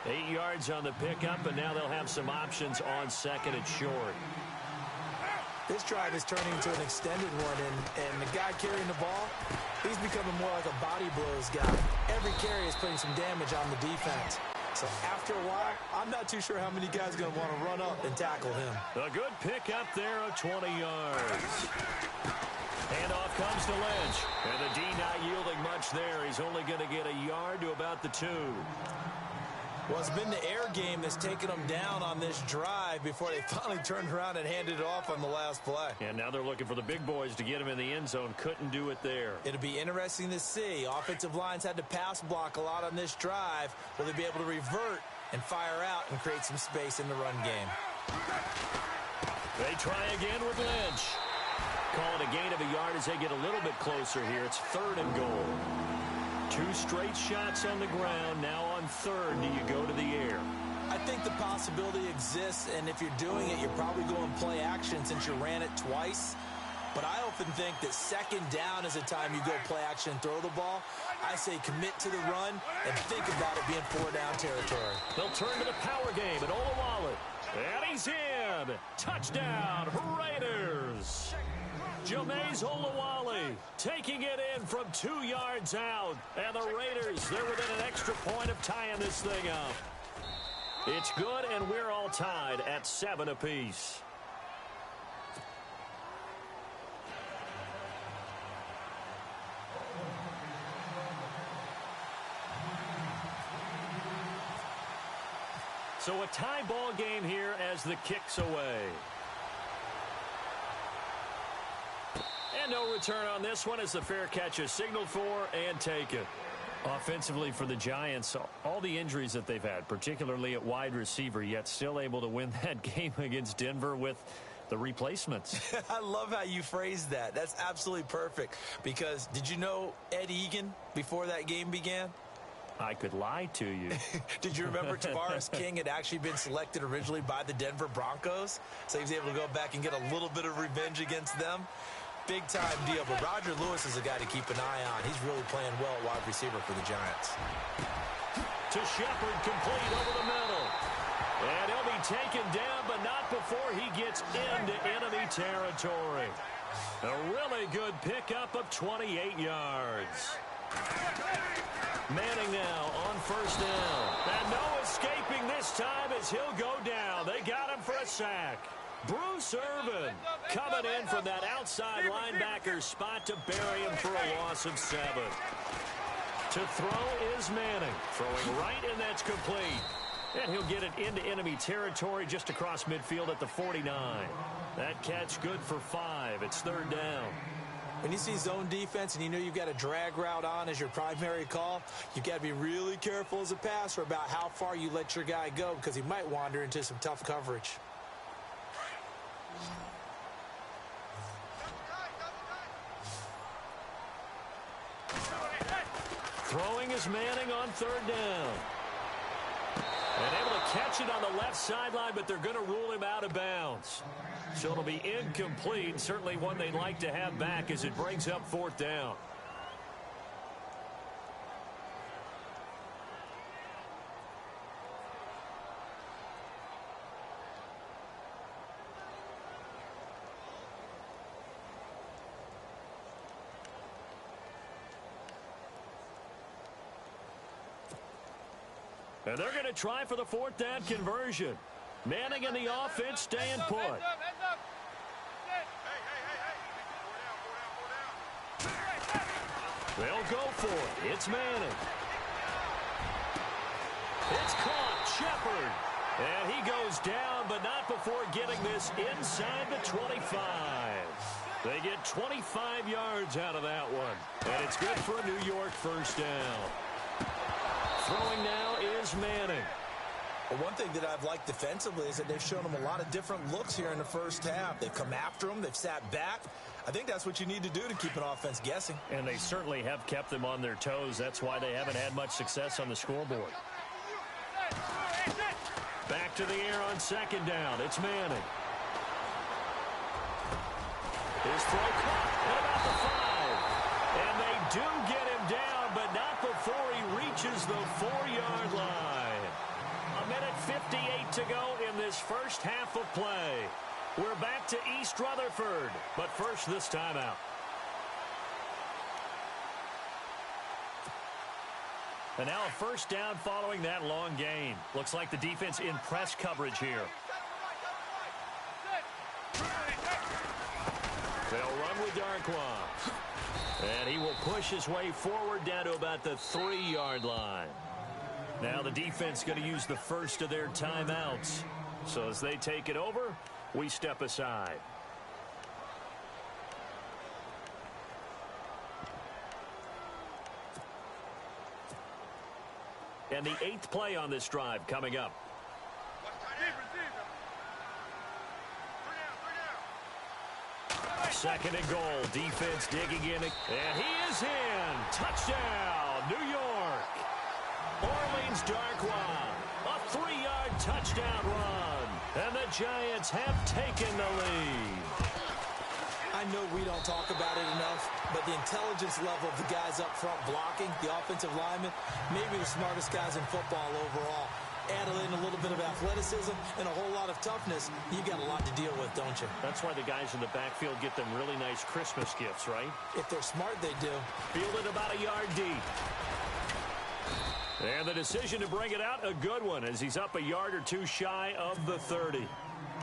Speaker 2: 8 yards on the pickup, and now they'll have some options on second and short.
Speaker 1: This drive is turning into an extended one, and the guy carrying the ball, he's becoming more like a body blows guy. Every carry is putting some damage on the defense. So after a while, I'm not too sure how many guys are going to want to run up and tackle him.
Speaker 2: A good pickup there of 20 yards. Handoff comes to Lynch. And the D not yielding much there. He's only going to get a yard to about the 2.
Speaker 1: Well, it's been the air game that's taken them down on this drive before they finally turned around and handed it off on the last play.
Speaker 2: And now they're looking for the big boys to get him in the end zone. Couldn't do it there.
Speaker 1: It'll be interesting to see. Offensive lines had to pass block a lot on this drive. Will they be able to revert and fire out and create some space in the run game?
Speaker 2: They try again with Lynch. Call it a gain of a yard as they get a little bit closer here. It's third and goal. 2 straight shots on the ground. Now on third, do you go to the air?
Speaker 1: I think the possibility exists, and if you're doing it, you're probably going play action since you ran it twice. But I often think that second down is a time you go play action and throw the ball. I say commit to the run and think about it being 4-down territory.
Speaker 2: They'll turn to the power game at Olawale. And he's in. Touchdown, Raiders. Jameis Olawale taking it in from 2 yards out. And the Raiders, they're within an extra point of tying this thing up. It's good, and we're all tied at 7 apiece. So a tie ball game here as the kick's away. And no return on this one as the fair catch is signaled for and taken. Offensively for the Giants, all the injuries that they've had, particularly at wide receiver, yet still able to win that game against Denver with the replacements.
Speaker 1: I love how you phrased that. That's absolutely perfect. Because did you know Ed Egan before that game began?
Speaker 2: I could lie to you.
Speaker 1: Did you remember Tavares King had actually been selected originally by the Denver Broncos? So he was able to go back and get a little bit of revenge against them. Big-time deal. But Roger Lewis is a guy to keep an eye on. He's really playing well at wide receiver for the Giants.
Speaker 2: To Shepard, complete over the middle. And he'll be taken down, but not before he gets into enemy territory. A really good pickup of 28 yards. Manning now on first down. And no escaping this time as he'll go down. They got him for a sack. Bruce Irvin coming in from that outside linebacker spot to bury him for a loss of 7. To throw is Manning. Throwing right, and that's complete. And he'll get it into enemy territory just across midfield at the 49. That catch good for 5. It's third down.
Speaker 1: When you see zone defense and you know you've got a drag route on as your primary call, you've got to be really careful as a passer about how far you let your guy go because he might wander into some tough coverage.
Speaker 2: Throwing is Manning on third down. And able to catch it on the left sideline, but they're going to rule him out of bounds. So it'll be incomplete. Certainly one they'd like to have back as it brings up fourth down. And they're going to try for the fourth down conversion. Manning and the offense staying put. They'll go for it. It's Manning. It's caught. Shepard. And he goes down, but not before getting this inside the 25. They get 25 yards out of that one. And it's good for a New York first down. Throwing now is Manning.
Speaker 1: Well, one thing that I've liked defensively is that they've shown him a lot of different looks here in the first half. They've come after him. They've sat back. I think that's what you need to do to keep an offense guessing.
Speaker 2: And they certainly have kept them on their toes. That's why they haven't had much success on the scoreboard. Back to the air on second down. It's Manning. His throw caught at about the 5. And they do get him down, but not before he reaches the 4-yard line. A minute 58 to go in this first half of play. We're back to East Rutherford, but first this timeout. And now a first down following that long gain. Looks like the defense in press coverage here. They'll run with Darkwa. And he will push his way forward down to about the 3-yard line. Now the defense going to use the first of their timeouts. So as they take it over, we step aside. And the 8th play on this drive coming up. Second and goal. Defense digging in. And he is in. Touchdown. New York. Orleans Darkwa. A 3-yard touchdown run. And the Giants have taken the lead.
Speaker 1: I know we don't talk about it enough, but the intelligence level of the guys up front blocking, the offensive linemen, maybe the smartest guys in football overall. Add in a little bit of athleticism and a whole lot of toughness, you've got a lot to deal with, don't you?
Speaker 2: That's why the guys in the backfield get them really nice Christmas gifts, right?
Speaker 1: If they're smart, they do.
Speaker 2: Fielded about a yard deep. And the decision to bring it out, a good one, as he's up a yard or two shy of the 30.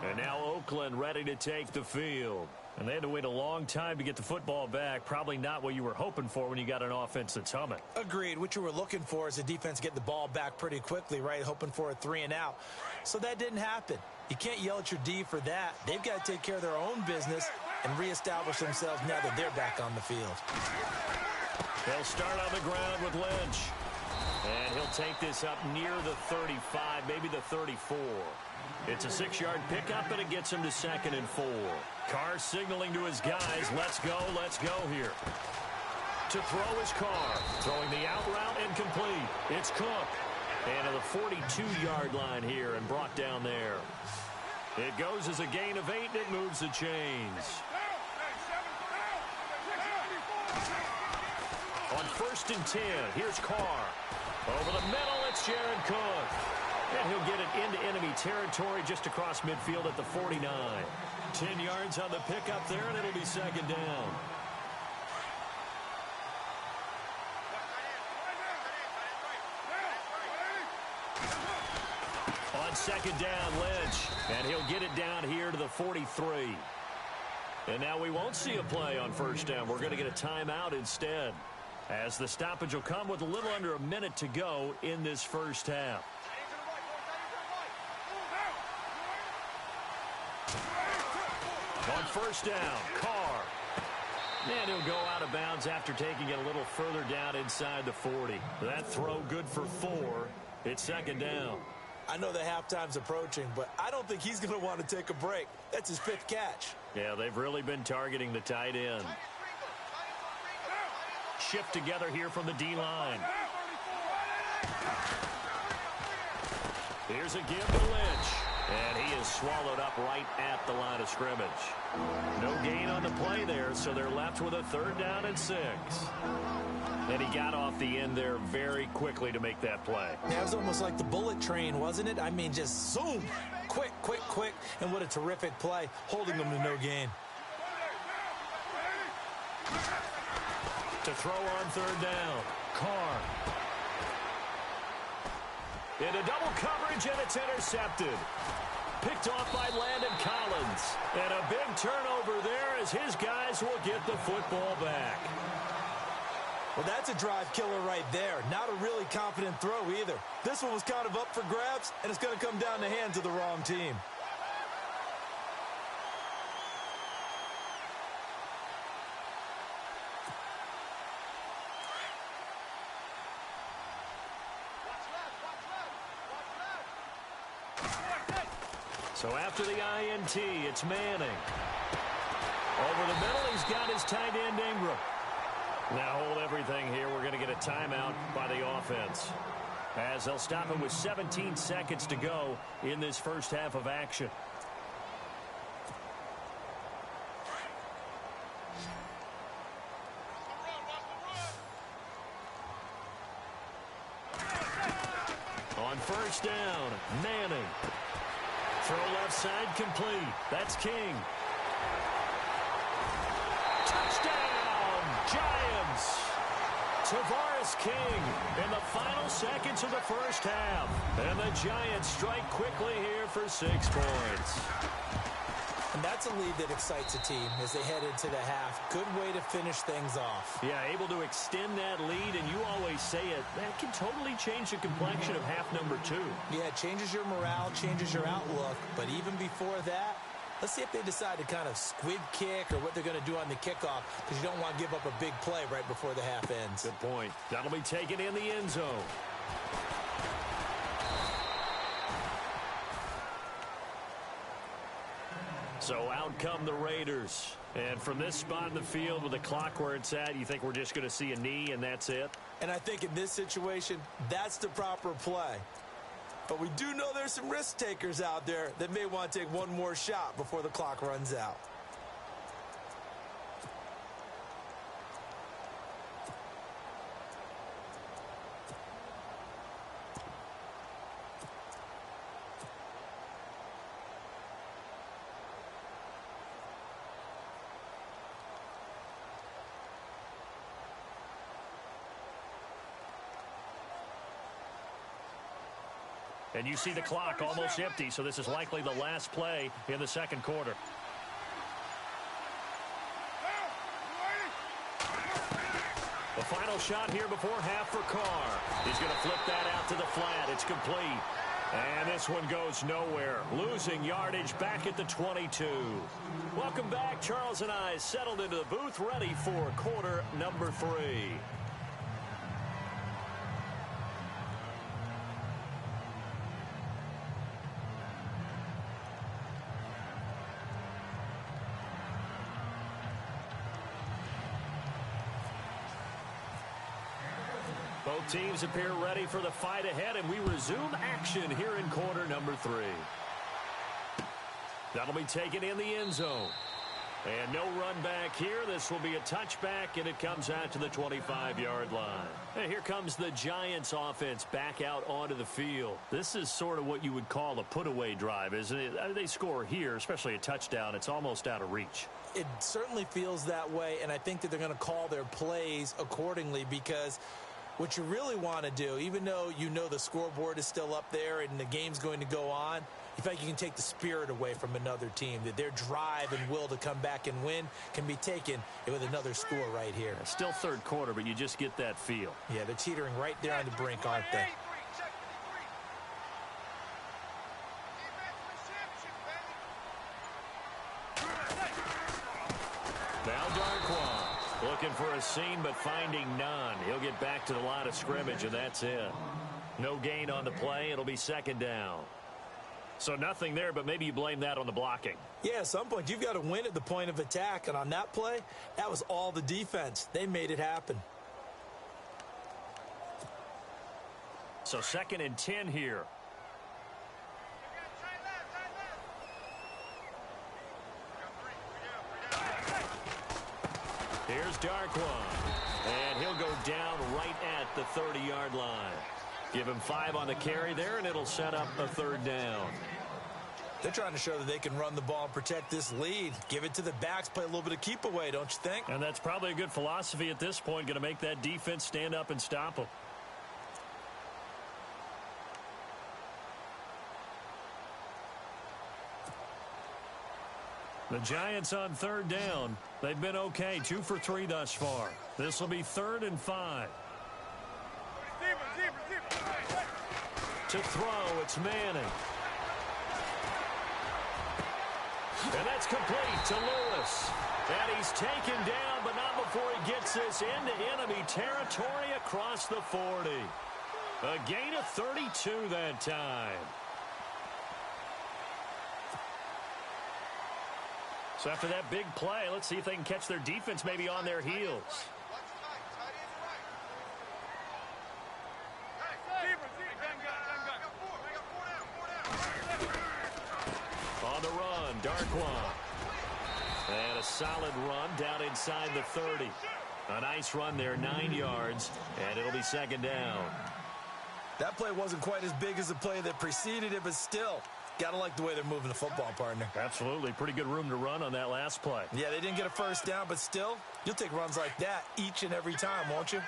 Speaker 2: And now Oakland ready to take the field. And they had to wait a long time to get the football back. Probably not what you were hoping for when you got an offense that's humming.
Speaker 1: Agreed. What you were looking for is a defense get the ball back pretty quickly, right? Hoping for a 3-and-out. So that didn't happen. You can't yell at your D for that. They've got to take care of their own business and reestablish themselves now that they're back on the field.
Speaker 2: They'll start on the ground with Lynch. And he'll take this up near the 35, maybe the 34. It's a 6-yard pickup, and it gets him to 2nd and 4. Carr signaling to his guys, let's go here. To throw is Carr. Throwing the out route incomplete. It's Cook. And to the 42-yard line here and brought down there. It goes as a gain of 8, and it moves the chains. On 1st and 10, here's Carr. Over the middle, it's Jared Cook. And he'll get it into enemy territory just across midfield at the 49. 10 yards on the pickup there, and it'll be 2nd down. On 2nd down, Lynch. And he'll get it down here to the 43. And now we won't see a play on 1st down. We're going to get a timeout instead, as the stoppage will come with a little under a minute to go in this first half. On 1st down, Carr. And he'll go out of bounds after taking it a little further down inside the 40. That throw good for 4. It's 2nd down.
Speaker 1: I know the halftime's approaching, but I don't think he's going to want to take a break. That's his 5th catch.
Speaker 2: Yeah, they've really been targeting the tight end. Shift together here from the D-line. Here's a give to Lynch. And he is swallowed up right at the line of scrimmage. No gain on the play there, so they're left with a 3rd down and 6. And he got off the end there very quickly to make that play.
Speaker 1: Yeah, it was almost like the bullet train, wasn't it? I mean, just zoom. Quick. And what a terrific play, holding them to no gain.
Speaker 2: To throw on 3rd down, Carr. Into double coverage, and it's intercepted. Picked off by Landon Collins. And a big turnover there as his guys will get the football back.
Speaker 1: Well, that's a drive killer right there. Not a really confident throw either. This one was kind of up for grabs, and it's going to come down the hands of the wrong team.
Speaker 2: So after the INT, it's Manning. Over the middle, he's got his tight end Ingram. Now hold everything here. We're going to get a timeout by the offense, as they'll stop him with 17 seconds to go in this first half of action. On 1st down, Manning. Throw left side complete. That's King. Touchdown, Giants. Tavares King in the final seconds of the first half. And the Giants strike quickly here for 6 points.
Speaker 1: And that's a lead that excites a team as they head into the half. Good way to finish things off.
Speaker 2: Yeah, able to extend that lead, and you always say it, that can totally change the complexion of half number 2.
Speaker 1: Yeah, it changes your morale, changes your outlook. But even before that, let's see if they decide to kind of squib kick or what they're going to do on the kickoff, because you don't want to give up a big play right before the half ends.
Speaker 2: Good point. That'll be taken in the end zone. So out come the Raiders. And from this spot in the field with the clock where it's at, you think we're just going to see a knee and that's it?
Speaker 1: And I think in this situation, that's the proper play. But we do know there's some risk takers out there that may want to take one more shot before the clock runs out.
Speaker 2: And you see the clock almost empty, so this is likely the last play in the second quarter. The final shot here before half for Carr. He's going to flip that out to the flat. It's complete. And this one goes nowhere. Losing yardage back at the 22. Welcome back. Charles and I settled into the booth, ready for quarter number 3. Both teams appear ready for the fight ahead, and we resume action here in quarter number 3. That'll be taken in the end zone. And no run back here. This will be a touchback, and it comes out to the 25-yard line. And here comes the Giants offense back out onto the field. This is sort of what you would call a put-away drive, isn't it? They score here, especially a touchdown. It's almost out of reach.
Speaker 1: It certainly feels that way, and I think that they're going to call their plays accordingly, because what you really want to do, even though you know the scoreboard is still up there and the game's going to go on, you feel like you can take the spirit away from another team, that their drive and will to come back and win can be taken with another score right here.
Speaker 2: Still third quarter, but you just get that feel.
Speaker 1: Yeah, they're teetering right there on the brink, aren't they?
Speaker 2: Now Darquan looking for a seam, but finding none. He'll get back to the line of scrimmage, and that's it. No gain on the play. It'll be second down. So nothing there, but maybe you blame that on the blocking.
Speaker 1: Yeah, at some point, you've got to win at the point of attack. And on that play, that was all the defense. They made it happen.
Speaker 2: So 2nd and 10 here. Here's Darquan. And he'll go down right at the 30-yard line. Give him 5 on the carry there, and it'll set up a third down.
Speaker 1: They're trying to show that they can run the ball and protect this lead. Give it to the backs, play a little bit of keep away, don't you think?
Speaker 2: And that's probably a good philosophy at this point, going to make that defense stand up and stop them. The Giants on third down. They've been okay, 2 for 3 thus far. This will be 3rd and 5. To throw, it's Manning. And that's complete to Lewis. And he's taken down, but not before he gets this into enemy territory across the 40. A gain of 32 that time. So after that big play, let's see if they can catch their defense maybe on their heels. On the run, Darquan. And a solid run down inside the 30. A nice run there, 9 yards, and it'll be second down.
Speaker 1: That play wasn't quite as big as the play that preceded it, but still, got to like the way they're moving the football, partner.
Speaker 2: Absolutely. Pretty good room to run on that last play.
Speaker 1: Yeah, they didn't get a first down, but still, you'll take runs like that each and every time, won't you?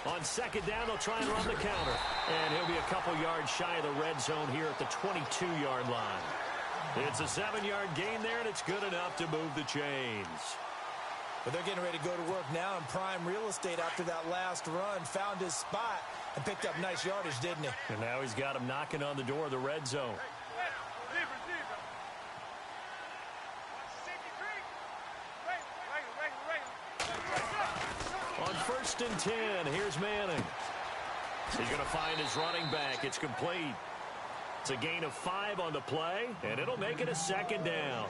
Speaker 2: On second down, they'll try and run the counter. And he'll be a couple yards shy of the red zone here at the 22-yard line. It's a 7-yard gain there, and it's good enough to move the chains.
Speaker 1: But they're getting ready to go to work now in prime real estate after that last run. Found his spot and picked up nice yardage, didn't he?
Speaker 2: And now he's got him knocking on the door of the red zone. On 1st and 10, here's Manning. He's going to find his running back. It's complete. It's a gain of 5 on the play, and it'll make it a second down.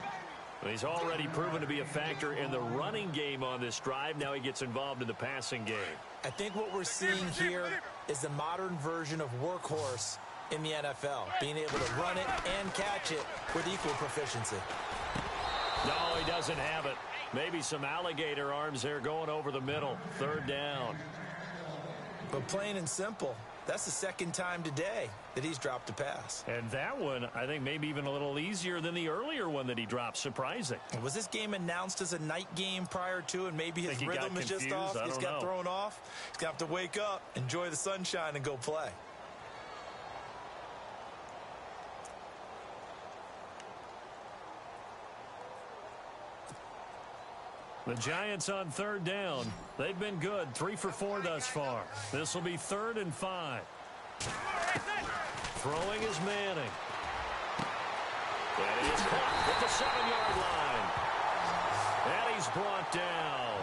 Speaker 2: He's already proven to be a factor in the running game on this drive. Now he gets involved in the passing game.
Speaker 1: I think what we're seeing here is the modern version of workhorse in the NFL, being able to run it and catch it with equal proficiency.
Speaker 2: No, he doesn't have it. Maybe some alligator arms there going over the middle. Third down.
Speaker 1: But plain and simple, that's the second time today that he's dropped a pass.
Speaker 2: And that one, I think, maybe even a little easier than the earlier one that he dropped. Surprising.
Speaker 1: Was this game announced as a night game prior to, and maybe his rhythm is just off? He's got thrown off. He's going to have to wake up, enjoy the sunshine, and go play.
Speaker 2: The Giants on third down. They've been good. 3 for 4 thus far. This will be 3rd and 5. Throwing is Manning. And he is caught at the 7-yard line. And he's brought down.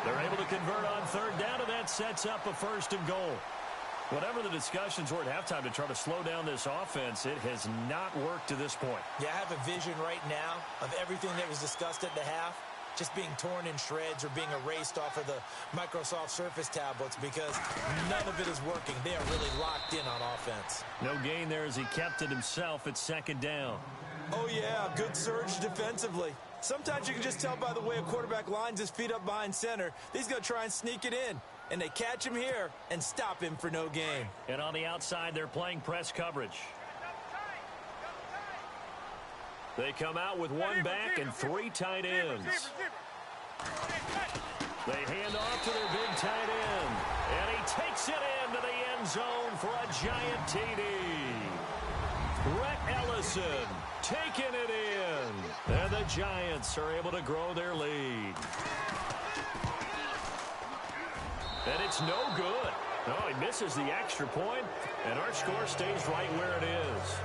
Speaker 2: They're able to convert on third down, and that sets up a 1st and goal. Whatever the discussions were at halftime to try to slow down this offense, it has not worked to this point.
Speaker 1: Yeah, I have a vision right now of everything that was discussed at the half just being torn in shreds or being erased off of the Microsoft Surface tablets because none of it is working. They are really locked in on offense.
Speaker 2: No gain there as he kept it himself at 2nd down.
Speaker 1: Oh, yeah, good surge defensively. Sometimes you can just tell by the way a quarterback lines his feet up behind center. He's going to try and sneak it in. And they catch him here and stop him for no gain.
Speaker 2: And on the outside, they're playing press coverage. They come out with 1 back and 3 tight ends. They hand off to their big tight end. And he takes it into the end zone for a giant TD. Brett Ellison taking it in. And the Giants are able to grow their lead. And it's no good. No, he misses the extra point, and our score stays right where it is.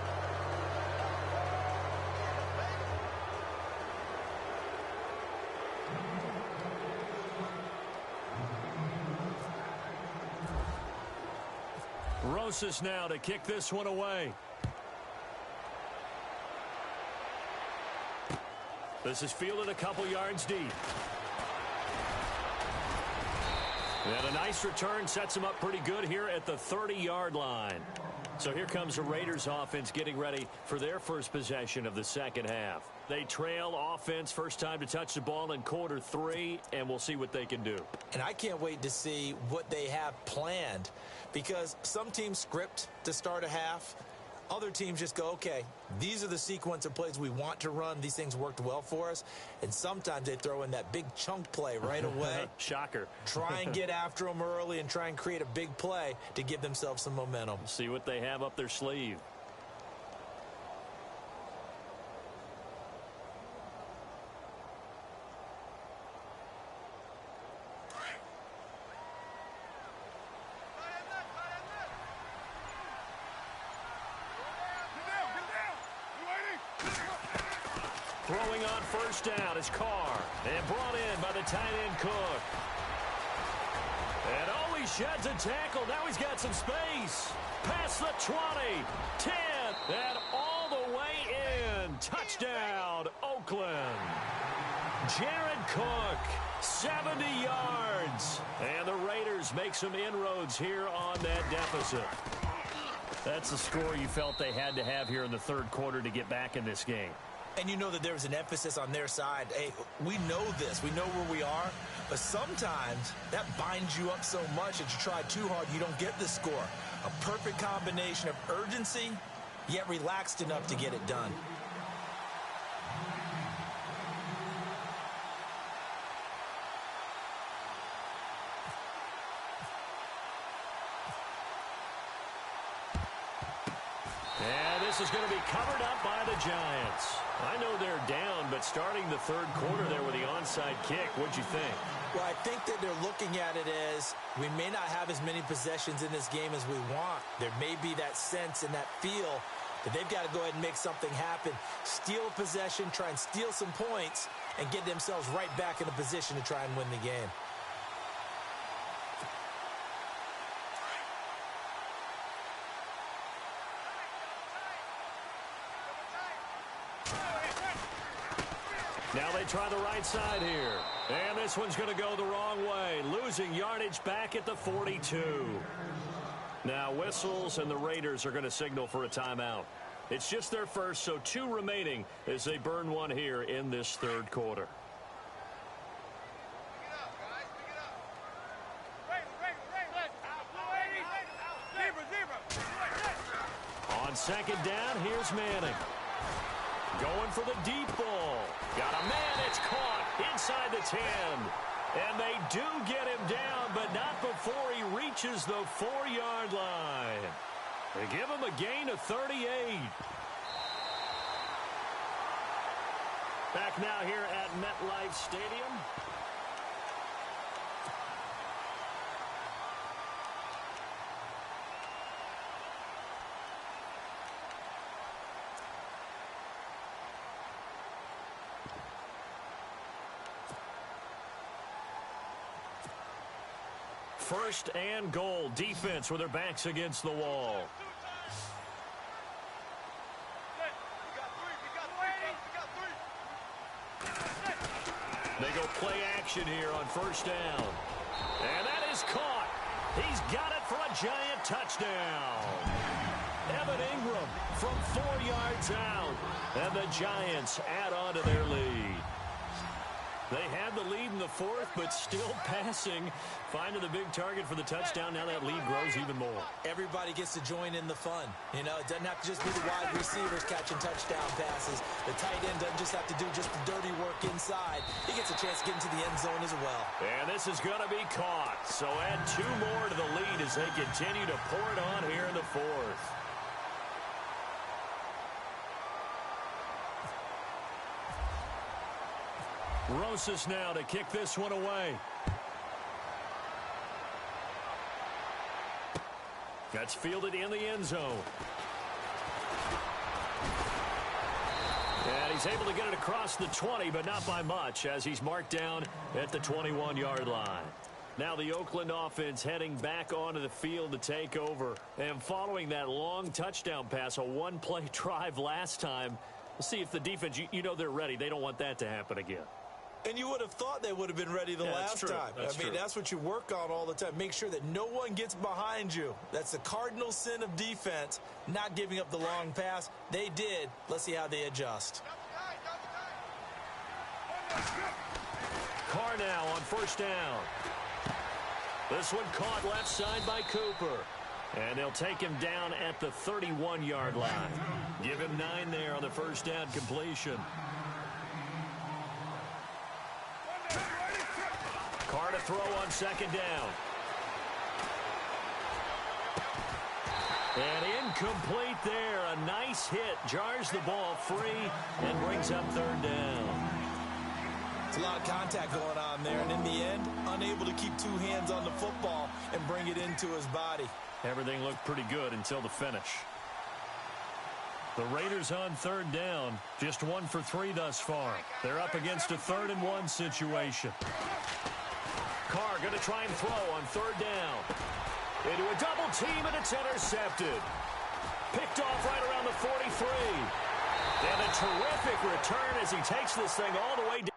Speaker 2: Rosas now to kick this one away. This is fielded a couple yards deep. And a nice return sets him up pretty good here at the 30-yard line. So here comes the Raiders offense getting ready for their first possession of the second half. They trail offense first time to touch the ball in quarter 3, and we'll see what they can do.
Speaker 1: And I can't wait to see what they have planned because some teams script to start a half. Other teams just go, okay, these are the sequence of plays we want to run. These things worked well for us. And sometimes they throw in that big chunk play right away.
Speaker 2: Shocker.
Speaker 1: Try and get after them early and try and create a big play to give themselves some momentum.
Speaker 2: See what they have up their sleeve. Throwing on first down is Carr. And brought in by the tight end Cook. And oh, he sheds a tackle. Now he's got some space. Past the 20, 10, and all the way in. Touchdown, Oakland. Jared Cook, 70 yards. And the Raiders make some inroads here on that deficit. That's the score you felt they had to have here in the third quarter to get back in this game.
Speaker 1: And you know that there's an emphasis on their side. Hey, we know this. We know where we are. But sometimes that binds you up so much that you try too hard, you don't get the score. A perfect combination of urgency, yet relaxed enough to get it done.
Speaker 2: This is going to be covered up by the Giants. I know they're down, but starting the third quarter there with the onside kick, what'd you think?
Speaker 1: Well, I think that they're looking at it as we may not have as many possessions in this game as we want. There may be that sense and that feel that they've got to go ahead and make something happen. Steal a possession, try and steal some points, and get themselves right back in a position to try and win the game.
Speaker 2: Now they try the right side here. And this one's going to go the wrong way, losing yardage back at the 42. Now whistles, and the Raiders are going to signal for a timeout. It's just their first, so 2 remaining as they burn one here in this third quarter. On second down, here's Manning. Going for the deep ball. Got a man, it's caught inside the 10. And they do get him down, but not before he reaches the 4-yard line. They give him a gain of 38. Back now here at MetLife Stadium. First and goal. Defense with their backs against the wall. They go play action here on first down. And that is caught. He's got it for a giant touchdown. Evan Ingram from 4 yards out. And the Giants add on to their lead. They had the lead in the 4th, but still passing. Finding the big target for the touchdown. Now that lead grows even more.
Speaker 1: Everybody gets to join in the fun. You know, it doesn't have to just be the wide receivers catching touchdown passes. The tight end doesn't just have to do just the dirty work inside. He gets a chance to get into the end zone as well.
Speaker 2: And this is going to be caught. So add 2 more to the lead as they continue to pour it on here in the 4th. Rosas now to kick this one away. That's fielded in the end zone. And he's able to get it across the 20, but not by much, as he's marked down at the 21-yard line. Now the Oakland offense heading back onto the field to take over. And following that long touchdown pass, a 1-play drive last time, we'll see if the defense, you know they're ready. They don't want that to happen again.
Speaker 1: And you would have thought they would have been ready the last time. I mean, that's what you work on all the time. Make sure that no one gets behind you. That's the cardinal sin of defense, not giving up the long pass. They did. Let's see how they adjust.
Speaker 2: Carr now on first down. This one caught left side by Cooper. And they'll take him down at the 31-yard line. Give him 9 there on the first down completion. Carr to throw on second down. And incomplete there. A nice hit. Jars the ball free and brings up third down.
Speaker 1: It's a lot of contact going on there. And in the end, unable to keep 2 hands on the football and bring it into his body.
Speaker 2: Everything looked pretty good until the finish. The Raiders on third down. Just 1 for 3 thus far. They're up against a 3rd and 1 situation. Carr going to try and throw on third down. Into a double team, and it's intercepted. Picked off right around the 43. And a terrific return as he takes this thing all the way down.